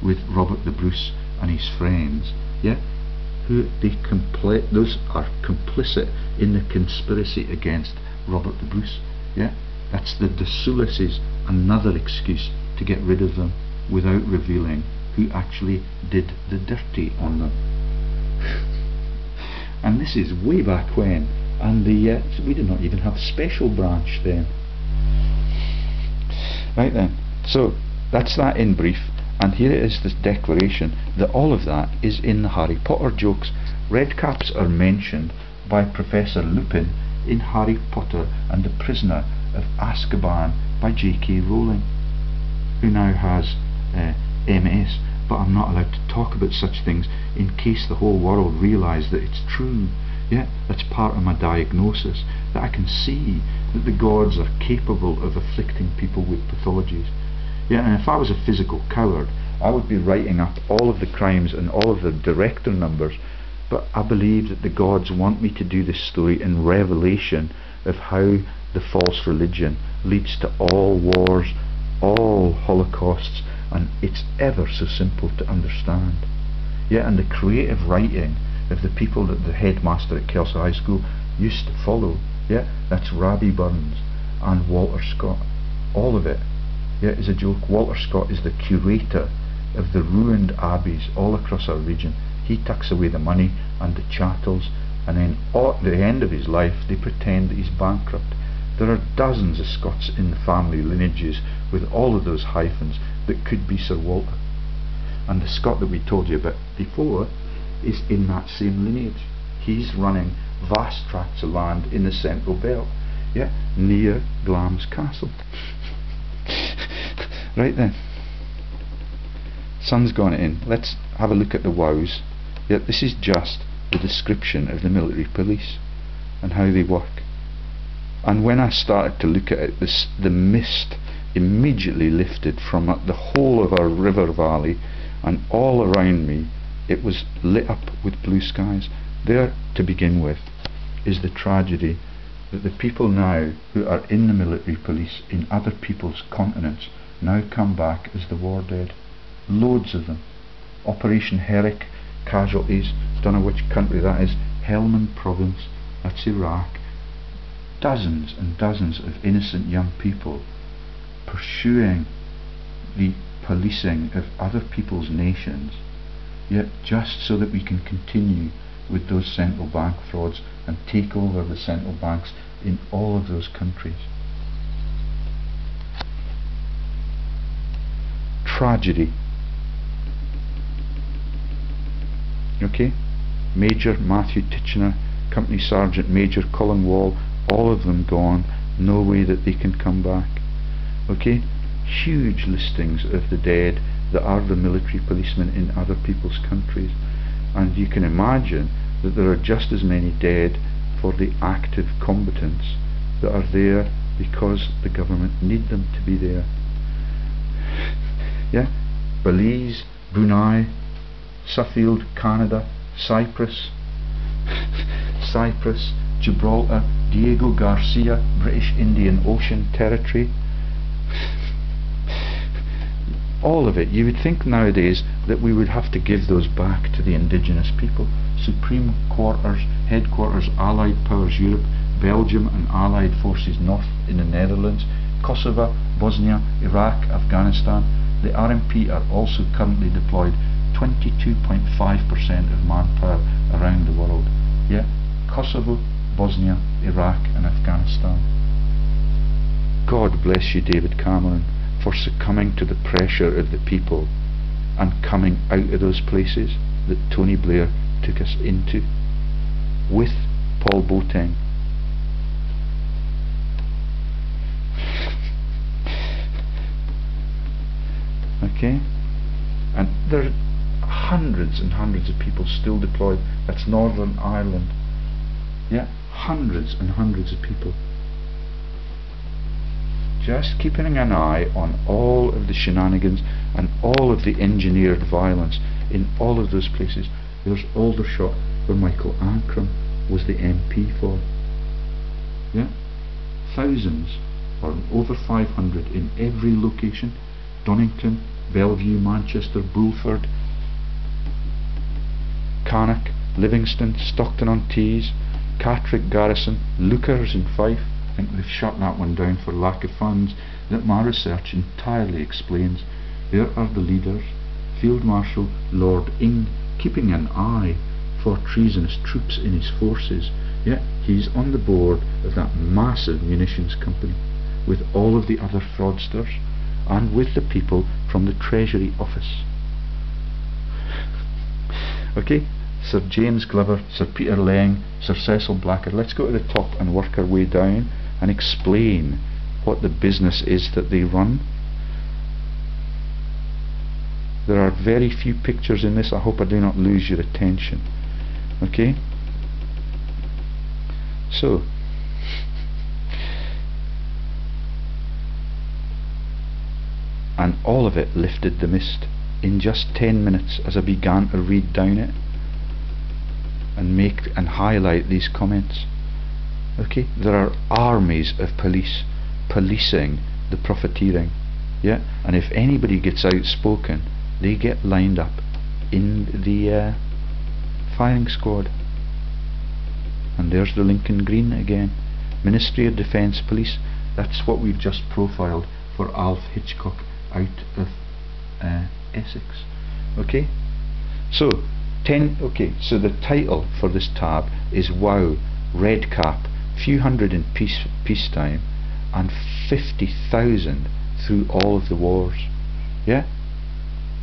with Robert the Bruce and his friends. Yeah, those are complicit in the conspiracy against Robert the Bruce. Yeah, that's the de Solaces, another excuse to get rid of them without revealing who actually did the dirty on them. And this is way back when, and we did not even have special branch then. Right then, so that's that in brief, and here it is, this declaration that all of that is in the Harry Potter jokes. Redcaps are mentioned by Professor Lupin in Harry Potter and the Prisoner of Azkaban by J.K. Rowling, who now has MS, but I'm not allowed to talk about such things in case the whole world realise that it's true. Yeah, that's part of my diagnosis, that I can see that the gods are capable of afflicting people with pathologies. Yeah, and if I was a physical coward, I would be writing up all of the crimes and all of the director numbers, but I believe that the gods want me to do this story in revelation of how the false religion leads to all wars, all holocausts, and it's ever so simple to understand. Yeah, and the creative writing of the people that the headmaster at Kelso High School used to follow, yeah, that's Rabbie Burns and Walter Scott. All of it, yeah, is a joke. Walter Scott is the curator of the ruined abbeys all across our region. He tucks away the money and the chattels, and then at the end of his life they pretend that he's bankrupt. There are dozens of Scots in the family lineages with all of those hyphens that could be Sir Walter. And the Scot that we told you about before is in that same lineage. He's running vast tracts of land in the Central Belt, yeah, near Glamis Castle. Right then, sun's gone in. Let's have a look at the wows. Yeah, this is just the description of the military police and how they work. And when I started to look at it, the mist immediately lifted from the whole of our river valley, and all around me it was lit up with blue skies. There, to begin with, is the tragedy that the people now who are in the military police in other people's continents now come back as the war dead. Loads of them. Operation Herrick casualties, don't know which country that is, Helmand province, that's Iraq. Dozens and dozens of innocent young people pursuing the policing of other people's nations, yet just so that we can continue with those central bank frauds and take over the central banks in all of those countries. Tragedy. Okay, Major Matthew Titchener, Company Sergeant Major Colin Wall, all of them gone, no way that they can come back. Okay, huge listings of the dead that are the military policemen in other people's countries, and you can imagine that there are just as many dead for the active combatants that are there because the government need them to be there. Yeah, Belize, Brunei, Suffield, Canada, Cyprus, Gibraltar, Diego Garcia, British Indian Ocean Territory. All of it. You would think nowadays that we would have to give those back to the indigenous people. Supreme Quarters, Headquarters, Allied Powers Europe, Belgium and Allied Forces North in the Netherlands, Kosovo, Bosnia, Iraq, Afghanistan. The RMP are also currently deployed 22.5% of manpower around the world. Yeah, Kosovo, Bosnia, Iraq and Afghanistan. God bless you, David Cameron, for succumbing to the pressure of the people and coming out of those places that Tony Blair took us into with Paul Boateng. Okay, and there are hundreds and hundreds of people still deployed. That's Northern Ireland. Yeah, hundreds and hundreds of people. Just keeping an eye on all of the shenanigans and all of the engineered violence in all of those places. There's Aldershot, where Michael Ancram was the MP for. Yeah, thousands, or over 500 in every location. Donington, Bellevue, Manchester, Bulford, Cannock, Livingston, Stockton-on-Tees, Catterick Garrison, Lookers in Fife. I think they've shut that one down for lack of funds, that my research entirely explains. There are the leaders. Field Marshal Lord Ing, keeping an eye for treasonous troops in his forces. Yeah, he's on the board of that massive munitions company with all of the other fraudsters and with the people from the Treasury Office. Okay, Sir James Glover, Sir Peter Leng, Sir Cecil Blacker. Let's go to the top and work our way down and explain what the business is that they run. There are very few pictures in this. I hope I do not lose your attention. Okay, so and all of it lifted the mist in just 10 minutes as I began to read down it and make and highlight these comments. Okay, there are armies of police policing the profiteering. Yeah, and if anybody gets outspoken, they get lined up in the firing squad. And there's the Lincoln Green again. Ministry of Defence Police. That's what we've just profiled for Alf Hitchcock out of Essex. Okay, so so the title for this tab is Wow, Redcap, few hundred in peacetime and 50,000 through all of the wars. Yeah,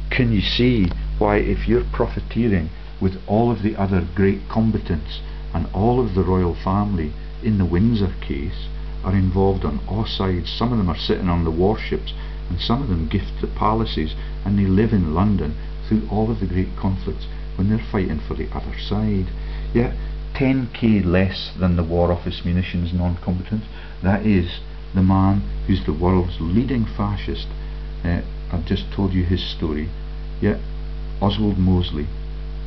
can you see why, if you're profiteering with all of the other great combatants and all of the royal family in the Windsor case are involved on all sides? Some of them are sitting on the warships and some of them gift the palaces, and they live in London through all of the great conflicts when they're fighting for the other side. Yeah, 10k less than the War Office munitions non-combatant. That is the man who's the world's leading fascist. I've just told you his story. Yeah, Oswald Mosley.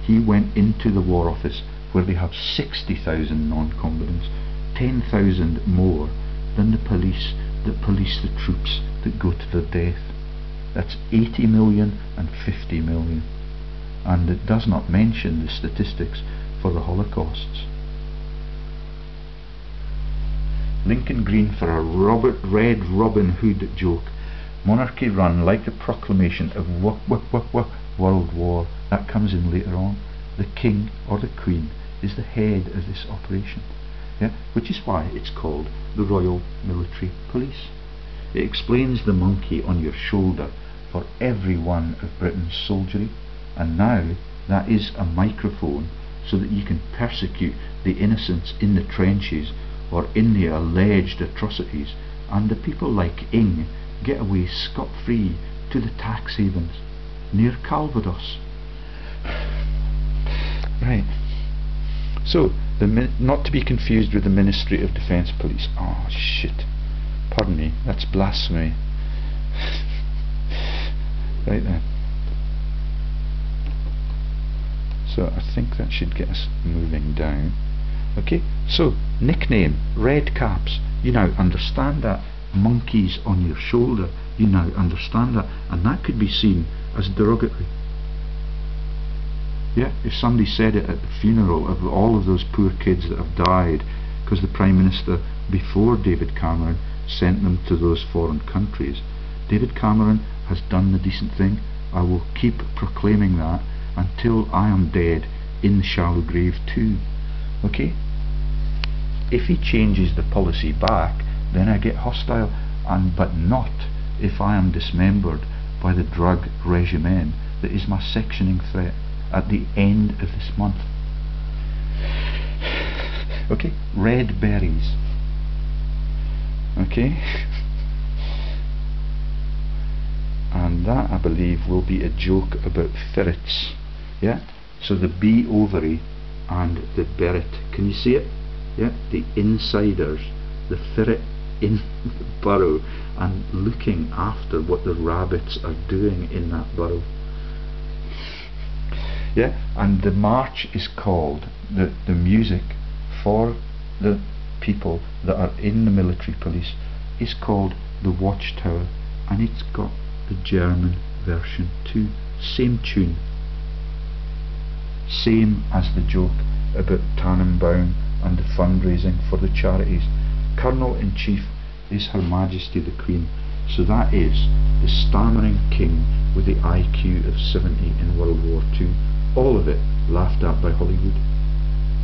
He went into the War Office where they have 60,000 non-combatants, 10,000 more than the police that police the troops that go to their death. That's 80 million and 50 million. And it does not mention the statistics for the Holocausts. Lincoln Green for a Red Robin Hood joke. Monarchy run like the proclamation of World War. That comes in later on. The King or the Queen is the head of this operation. Yeah, which is why it's called the Royal Military Police. It explains the monkey on your shoulder for every one of Britain's soldiery, and now that is a microphone so that you can persecute the innocents in the trenches or in the alleged atrocities, and the people like Ing get away scot-free to the tax havens near Calvados. Right, so not to be confused with the Ministry of Defence Police. Oh shit, pardon me, that's blasphemy. Right then, so I think that should get us moving down. Okay, so nickname, Red Caps, you now understand that. Monkeys on your shoulder, you now understand that, and that could be seen as derogatory. Yeah, if somebody said it at the funeral of all of those poor kids that have died because the Prime Minister before David Cameron sent them to those foreign countries. David Cameron has done the decent thing. I will keep proclaiming that until I am dead in the shallow grave too. Okay? If he changes the policy back, then I get hostile. but not if I am dismembered by the drug regimen that is my sectioning threat at the end of this month. Okay, red berries. Okay, and that I believe will be a joke about ferrets. Yeah, so the bee ovary and the beret, can you see it? Yeah, the insiders, the ferret in the burrow and looking after what the rabbits are doing in that burrow. Yeah, and the march is called, the music for the people that are in the military police is called the Watchtower, and it's got the German version too. Same tune, same as the joke about Tannenbaum and the fundraising for the charities. Colonel-in-Chief is Her Majesty the Queen, so that is the stammering king with the IQ of 70 in World War II. All of it laughed at by Hollywood.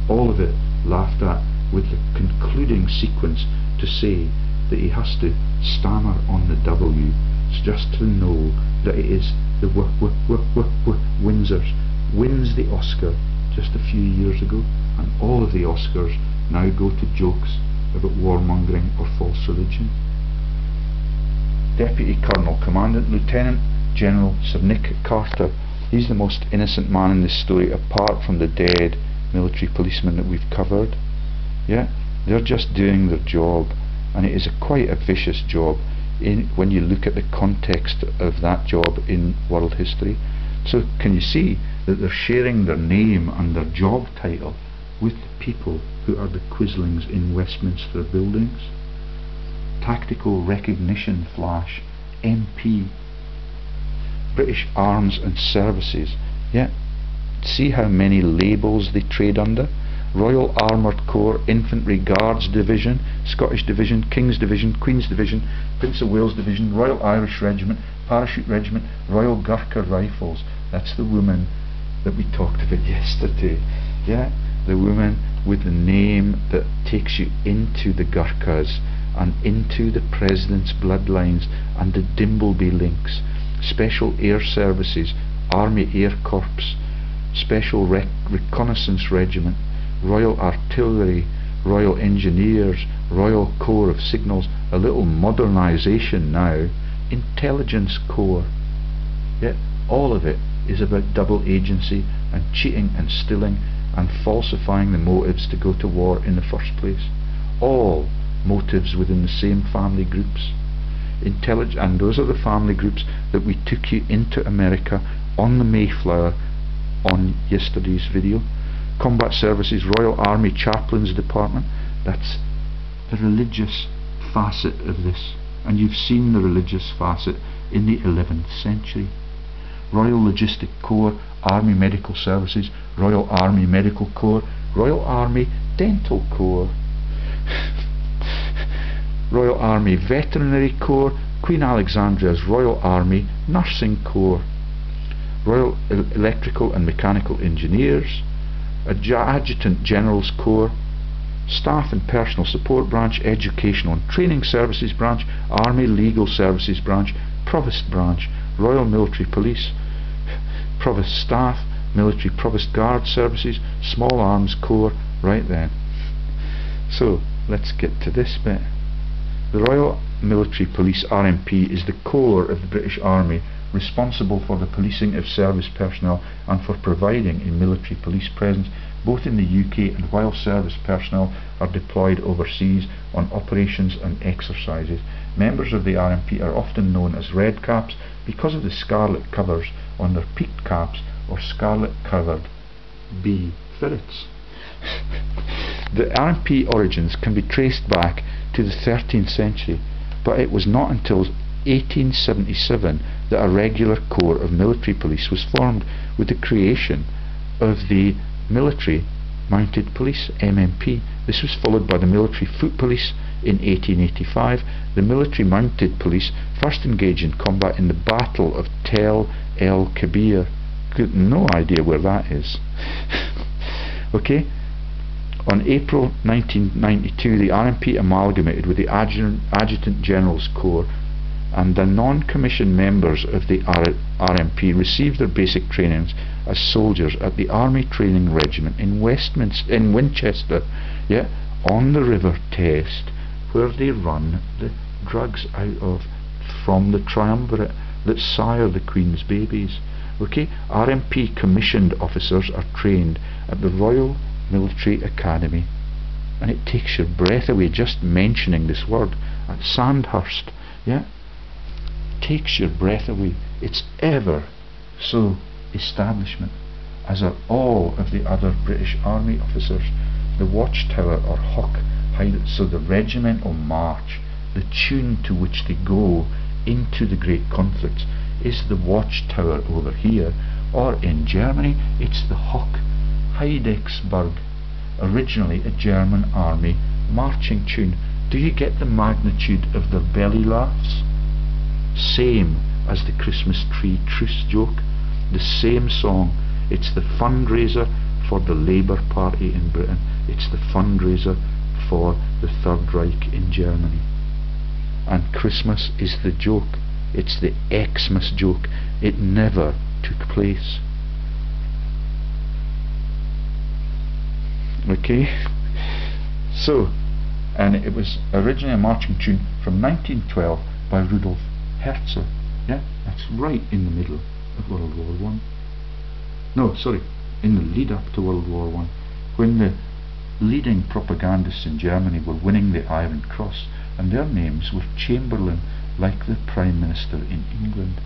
All of it laughed at, with the concluding sequence to say that he has to stammer on the W just to know that it is the Windsors. Wins the Oscar just a few years ago, and all of the Oscars now go to jokes about warmongering or false religion. Deputy Colonel, Commandant Lieutenant General Sir Nick Carter, he's the most innocent man in this story apart from the dead military policemen that we've covered. Yeah, they're just doing their job, and it is quite a vicious job when you look at the context of that job in world history. So can you see that they're sharing their name and their job title with the people who are the quislings in Westminster buildings? Tactical Recognition Flash, MP, British Arms and Services. Yeah, see how many labels they trade under. Royal Armoured Corps, Infantry Guards Division, Scottish Division, King's Division, Queen's Division, Prince of Wales Division, Royal Irish Regiment, Parachute Regiment, Royal Gurkha Rifles. That's the woman that we talked about yesterday. Yeah, the woman with the name that takes you into the Gurkhas and into the President's bloodlines and the Dimbleby links. Special Air Services, Army Air Corps, Special Reconnaissance Regiment, Royal Artillery, Royal Engineers, Royal Corps of Signals, a little modernisation now, Intelligence Corps. Yeah, all of it is about double agency and cheating and stealing and falsifying the motives to go to war in the first place. All motives within the same family groups. And those are the family groups that we took you into America on the Mayflower on yesterday's video. Combat Services, Royal Army Chaplains Department, that's the religious facet of this, and you've seen the religious facet in the 11th century. Royal Logistic Corps, Army Medical Services, Royal Army Medical Corps, Royal Army Dental Corps, Royal Army Veterinary Corps, Queen Alexandria's Royal Army Nursing Corps, Royal Electrical and Mechanical Engineers, Adjutant General's Corps, Staff and Personal Support Branch, Educational and Training Services Branch, Army Legal Services Branch, Provost Branch, Royal Military Police, Provost Staff, Military Provost Guard Services, Small Arms Corps. Right then, so let's get to this bit. The Royal Military Police RMP is the core of the British Army, responsible for the policing of service personnel and for providing a military police presence both in the UK and while service personnel are deployed overseas on operations and exercises. Members of the RMP are often known as Redcaps because of the scarlet covers on their peaked caps or scarlet covered bee ferrets. The RMP origins can be traced back to the 13th century, but it was not until 1877 that a regular corps of military police was formed with the creation of the Military Mounted Police, MMP. This was followed by the Military Foot Police in 1885. The Military Mounted Police first engaged in combat in the Battle of Tel El Kebir. No idea where that is. Okay, On April 1992, the RMP amalgamated with the Adjutant General's Corps, and the non-commissioned members of the RMP received their basic trainings as soldiers at the Army Training Regiment in Winchester, yeah, on the River Test, where they run the drugs out of from the triumvirate that sire the Queen's babies. Okay, RMP commissioned officers are trained at the Royal Military Academy, and it takes your breath away just mentioning this word, at Sandhurst, yeah, takes your breath away. It's ever so establishment, as are all of the other British Army officers. The Watchtower or Hock, so the regimental march, the tune to which they go into the great conflicts, is the Watchtower over here, or in Germany it's the Hock Heidecksburg, originally a German army marching tune. Do you get the magnitude of their belly laughs? Same as the Christmas tree truce joke, the same song. It's the fundraiser for the Labour Party in Britain, it's the fundraiser for the Third Reich in Germany. And Christmas is the joke, it's the Xmas joke. It never took place. Okay, so, and it was originally a marching tune from 1912 by Rudolf Herzl. Yeah, that's right in the middle of World War One. No, sorry, in the lead up to World War One, when the leading propagandists in Germany were winning the Iron Cross, and their names were Chamberlain, like the Prime Minister in England.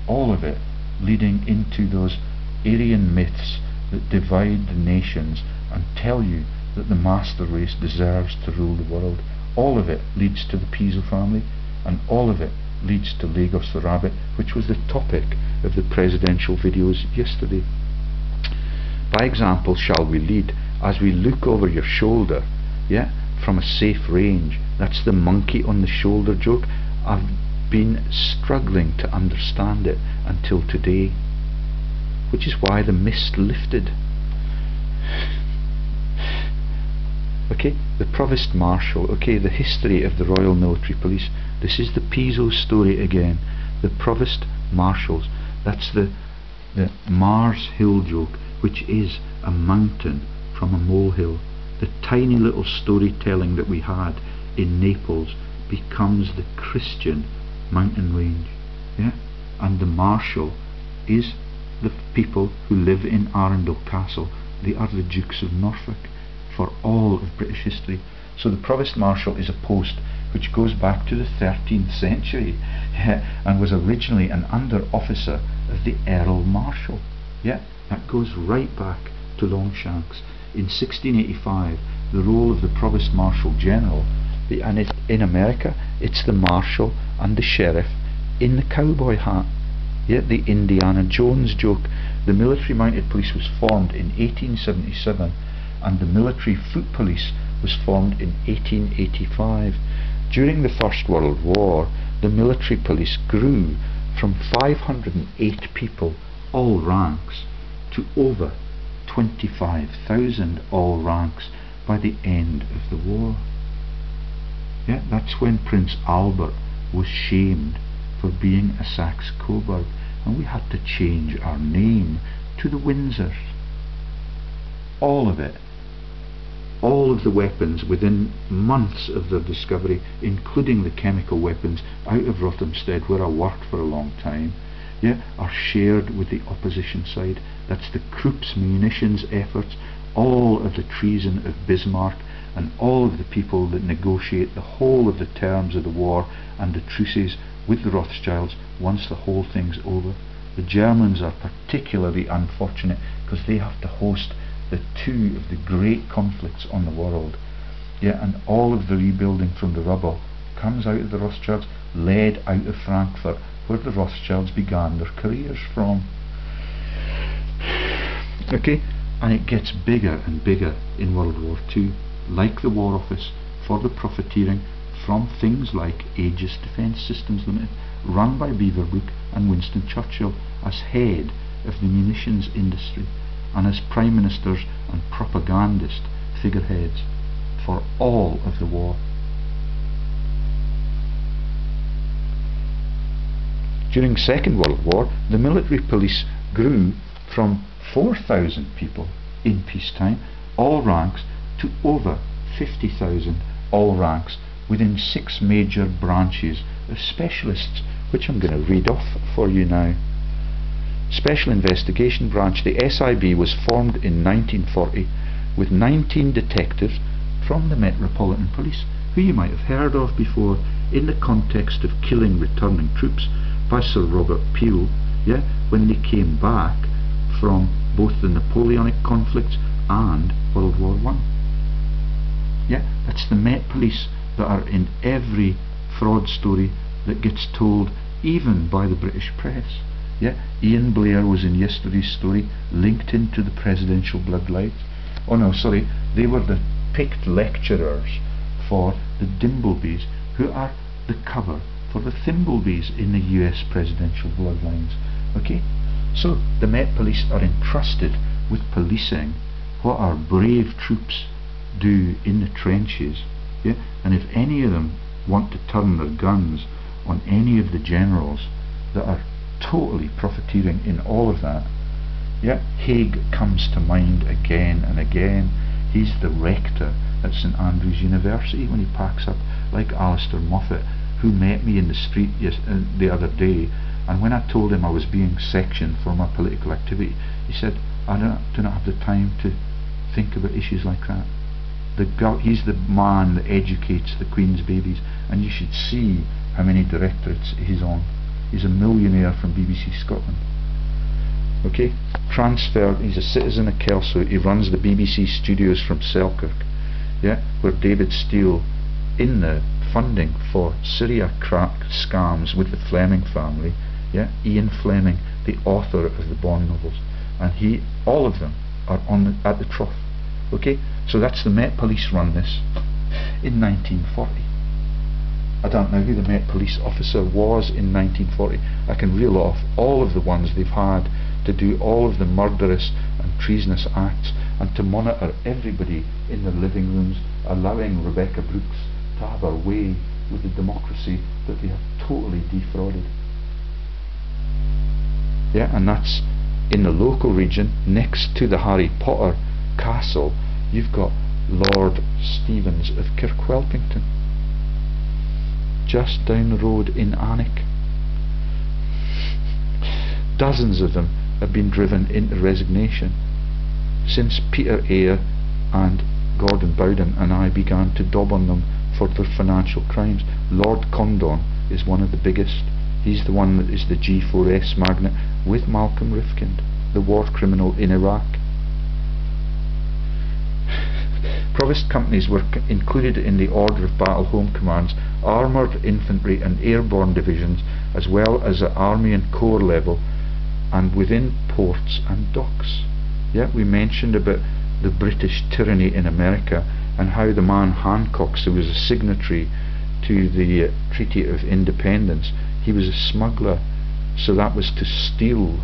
All of it leading into those Aryan myths that divide the nations and tell you that the master race deserves to rule the world. All of it leads to the Piso family, and all of it leads to Lagos the Rabbit, which was the topic of the presidential videos yesterday. By example shall we lead, as we look over your shoulder, yeah, from a safe range. That's the monkey on the shoulder joke. I've been struggling to understand it until today, which is why the mist lifted. Okay, the Provost Marshal. Okay, the history of the Royal Military Police. This is the Piso story again. The Provost Marshals. That's the Mars Hill joke, which is a mountain from a molehill. The tiny little storytelling that we had in Naples becomes the Christian mountain range. Yeah, and the Marshal is the people who live in Arundel Castle. They are the Dukes of Norfolk for all of British history. So the Provost Marshal is a post which goes back to the 13th century, yeah, and was originally an under officer of the Earl Marshal. Yeah, that goes right back to Longshanks. In 1685, the role of the Provost Marshal General, and in America it's the Marshal and the Sheriff in the cowboy hat. Yeah, the Indiana Jones joke. The Military Mounted Police was formed in 1877, and the Military Foot Police was formed in 1885. During the First World War, the Military Police grew from 508 people, all ranks, to over 25,000 all ranks by the end of the war. Yeah, that's when Prince Albert was shamed for being a Saxe-Coburg, and we had to change our name to the Windsors. All of it. All of the weapons within months of their discovery, including the chemical weapons out of Rothamsted, where I worked for a long time, yeah, are shared with the opposition side. That's the Krupp's munitions efforts, all of the treason of Bismarck, and all of the people that negotiate the whole of the terms of the war and the truces with the Rothschilds once the whole thing's over. The Germans are particularly unfortunate because they have to host the two of the great conflicts on the world. Yeah, and all of the rebuilding from the rubble comes out of the Rothschilds, led out of Frankfurt, where the Rothschilds began their careers from. Okay, and it gets bigger and bigger in World War II, like the War Office, for the profiteering from things like Aegis Defence Systems Limited, run by Beaverbrook and Winston Churchill as head of the munitions industry, and as Prime Ministers and propagandists figureheads for all of the war. During Second World War, the military police grew from 4,000 people in peacetime, all ranks, to over 50,000 all ranks within 6 major branches of specialists, which I'm going to read off for you now. Special Investigation Branch, the SIB, was formed in 1940 with 19 detectives from the Metropolitan Police, who you might have heard of before in the context of killing returning troops by Sir Robert Peel, when they came back from both the Napoleonic conflicts and World War I. That's the Met Police that are in every fraud story that gets told, even by the British press. Ian Blair was in yesterday's story, linked into the presidential bloodlines. Oh no, sorry, they were the picked lecturers for the Dimblebees, who are the cover for the Thimblebees in the US presidential bloodlines. Okay, so the Met Police are entrusted with policing what our brave troops do in the trenches, and if any of them want to turn their guns on any of the generals that are totally profiteering in all of that, Haig comes to mind again and again. He's the rector at St Andrews University when he packs up like Alistair Moffat, who met me in the street the other day, and when I told him I was being sectioned for my political activity, he said, I do not have the time to think about issues like that. He's the man that educates the Queen's babies, and you should see how many directorates he's on. He's a millionaire from BBC Scotland. Okay, transferred, he's a citizen of Kelso. He runs the BBC studios from Selkirk, where David Steele, in the funding for Syria scams with the Fleming family, Ian Fleming, the author of the Bond novels, and all of them are at the trough. Okay, so that's the Met Police run this in 1940. I don't know who the Met Police officer was in 1940. I can reel off all of the ones they've had to do all of the murderous and treasonous acts, and to monitor everybody in their living rooms, allowing Rebecca Brooks to have her way with the democracy that they have totally defrauded. And that's in the local region next to the Harry Potter castle. You've got Lord Stevens of Kirkwhelpington, just down the road in Alnwick. Dozens of them have been driven into resignation since Peter Eyre and Gordon Bowden and I began to dob on them for their financial crimes. Lord Condon is one of the biggest. He's the one that is the G4S magnate with Malcolm Rifkind, the war criminal in Iraq. Provost companies were included in the Order of Battle Home Commands, Armoured Infantry and Airborne Divisions, as well as at Army and Corps level, and within ports and docks. We mentioned about the British tyranny in America, and how the man Hancock, who was a signatory to the Treaty of Independence, he was a smuggler, so that was to steal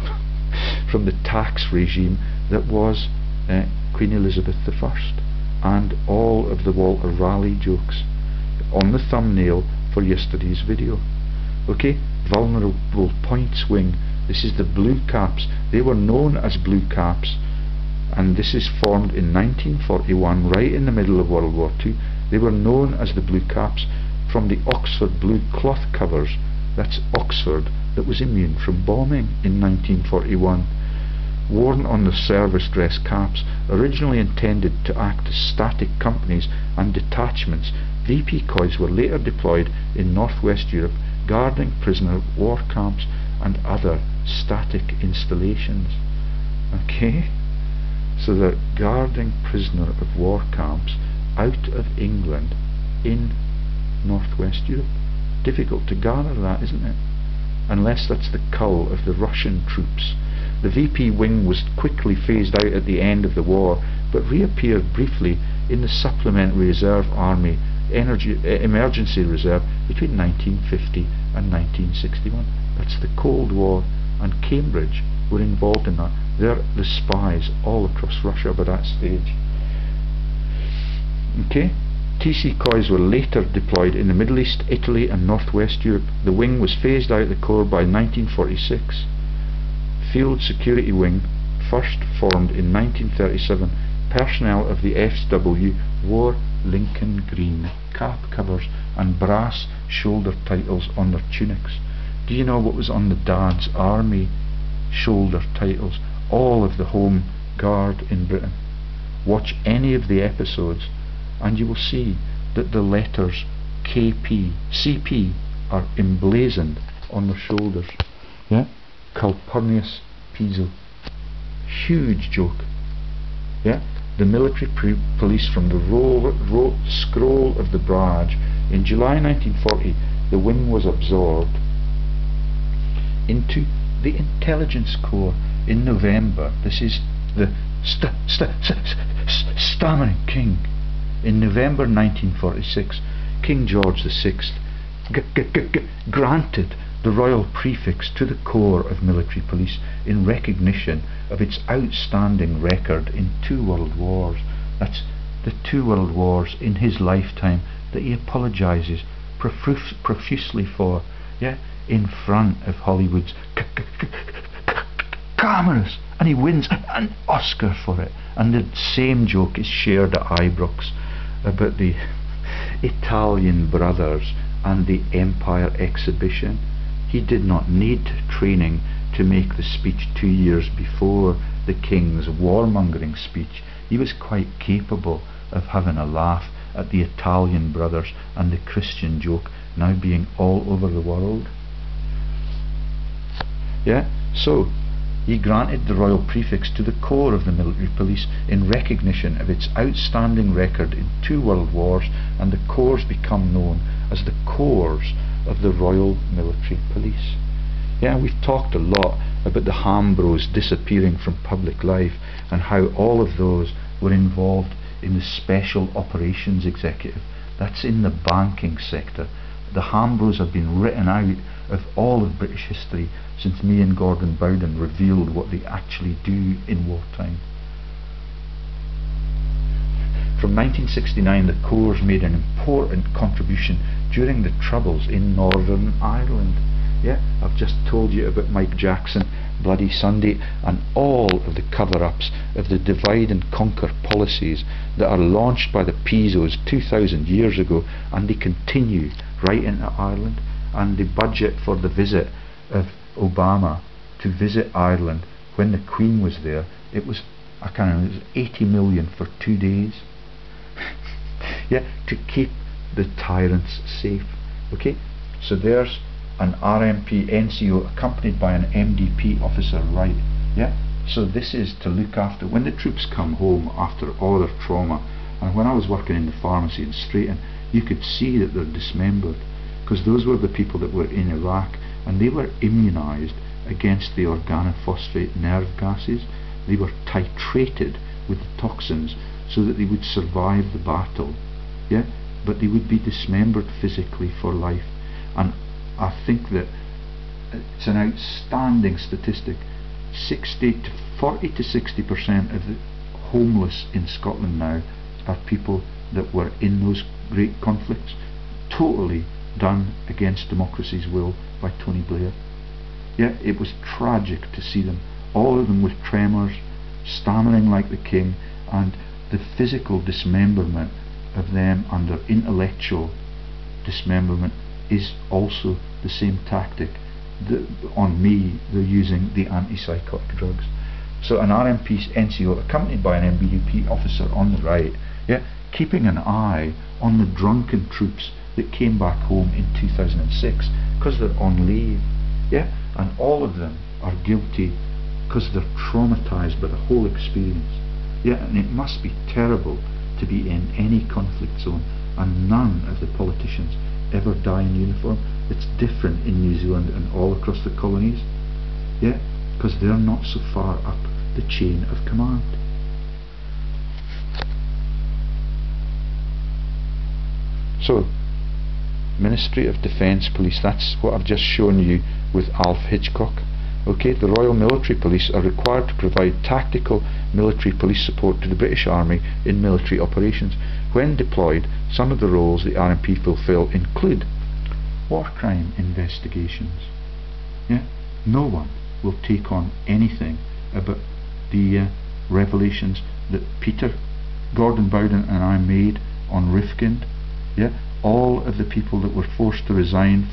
from the tax regime that was Queen Elizabeth I, and all of the Walter Raleigh jokes on the thumbnail for yesterday's video. Okay, vulnerable points wing. This is the Blue Caps. They were known as Blue Caps, and this is formed in 1941, right in the middle of World War II. They were known as the Blue Caps from the Oxford blue cloth covers. That's Oxford that was immune from bombing in 1941. Worn on the service dress caps, originally intended to act as static companies and detachments, VP coys were later deployed in northwest Europe, guarding prisoner war camps and other static installations. Okay, so they're guarding prisoner of war camps out of England in northwest Europe. Difficult to garner that, isn't it? Unless that's the cull of the Russian troops. The VP wing was quickly phased out at the end of the war, but reappeared briefly in the Supplementary Reserve Army Emergency Reserve between 1950 and 1961. That's the Cold War, and Cambridge were involved in that. They're the spies all across Russia by that stage. Okay? TC Coys were later deployed in the Middle East, Italy and Northwest Europe. The wing was phased out of the Corps by 1946. Field Security Wing, first formed in 1937. Personnel of the FW wore Lincoln green cap covers and brass shoulder titles on their tunics. Do you know what was on the Dad's Army shoulder titles? All of the Home Guard in Britain. Watch any of the episodes and you will see that the letters KP, CP are emblazoned on their shoulders. Yeah? Calpurnius Piso. Huge joke. Yeah? The military police from the scroll of the barrage. In July 1940, the wing was absorbed into the Intelligence Corps. In November, this is the stammering king. In November 1946, King George VI granted the royal prefix to the Corps of Military Police in recognition of its outstanding record in 2 world wars. That's the 2 world wars in his lifetime that he apologises profusely for, yeah, in front of Hollywood's cameras, and he wins an Oscar for it. And the same joke is shared at Ibrox about the Italian brothers and the Empire exhibition. He did not need training to make the speech 2 years before the King's warmongering speech. He was quite capable of having a laugh at the Italian brothers and the Christian joke now being all over the world. Yeah, so he granted the royal prefix to the Corps of the Military Police in recognition of its outstanding record in 2 world wars, and the Corps become known as the Corps of the Royal Military Police. Yeah, we've talked a lot about the Hambros disappearing from public life and how all of those were involved in the Special Operations Executive. That's in the banking sector. The Hambros have been written out of all of British history since me and Gordon Bowden revealed what they actually do in wartime. From 1969, the Corps made an important contribution during the Troubles in Northern Ireland. Yeah, I've just told you about Mike Jackson, Bloody Sunday, and all of the cover-ups of the divide and conquer policies that are launched by the Pisos 2,000 years ago, and they continue right into Ireland. And the budget for the visit of Obama to visit Ireland when the Queen was there, it was, I can't remember, it was 80 million for 2 days. Yeah, to keep the tyrants safe. Okay, so there's an RMP NCO accompanied by an MDP officer, right? Yeah, so this is to look after when the troops come home after all their trauma. And when I was working in the pharmacy in Straighton, you could see that they're dismembered, because those were the people that were in Iraq, and they were immunised against the organophosphate nerve gases. They were titrated with the toxins so that they would survive the battle. Yeah, but they would be dismembered physically for life. And I think that it's an outstanding statistic. 40 to 60% of the homeless in Scotland now are people that were in those great conflicts, totally done against democracy's will by Tony Blair. Yeah, it was tragic to see them, all of them with tremors, stammering like the king, and the physical dismemberment of them under intellectual dismemberment is also the same tactic. On me, they're using the antipsychotic drugs. So an RMP NCO accompanied by an MBUP officer on the right, yeah, keeping an eye on the drunken troops that came back home in 2006 because they're on leave. Yeah, and all of them are guilty because they're traumatized by the whole experience. Yeah, and it must be terrible to be in any conflict zone, and none of the politicians ever die in uniform. It's different in New Zealand and all across the colonies. Yeah, because they're not so far up the chain of command. So, Ministry of Defence Police, that's what I've just shown you with Alf Hitchcock. Okay, the Royal Military Police are required to provide tactical military police support to the British Army in military operations. When deployed, some of the roles the RMP fulfil include war crime investigations. Yeah? No one will take on anything about the revelations that Gordon Bowden and I made on Rifkind. Yeah? All of the people that were forced to resign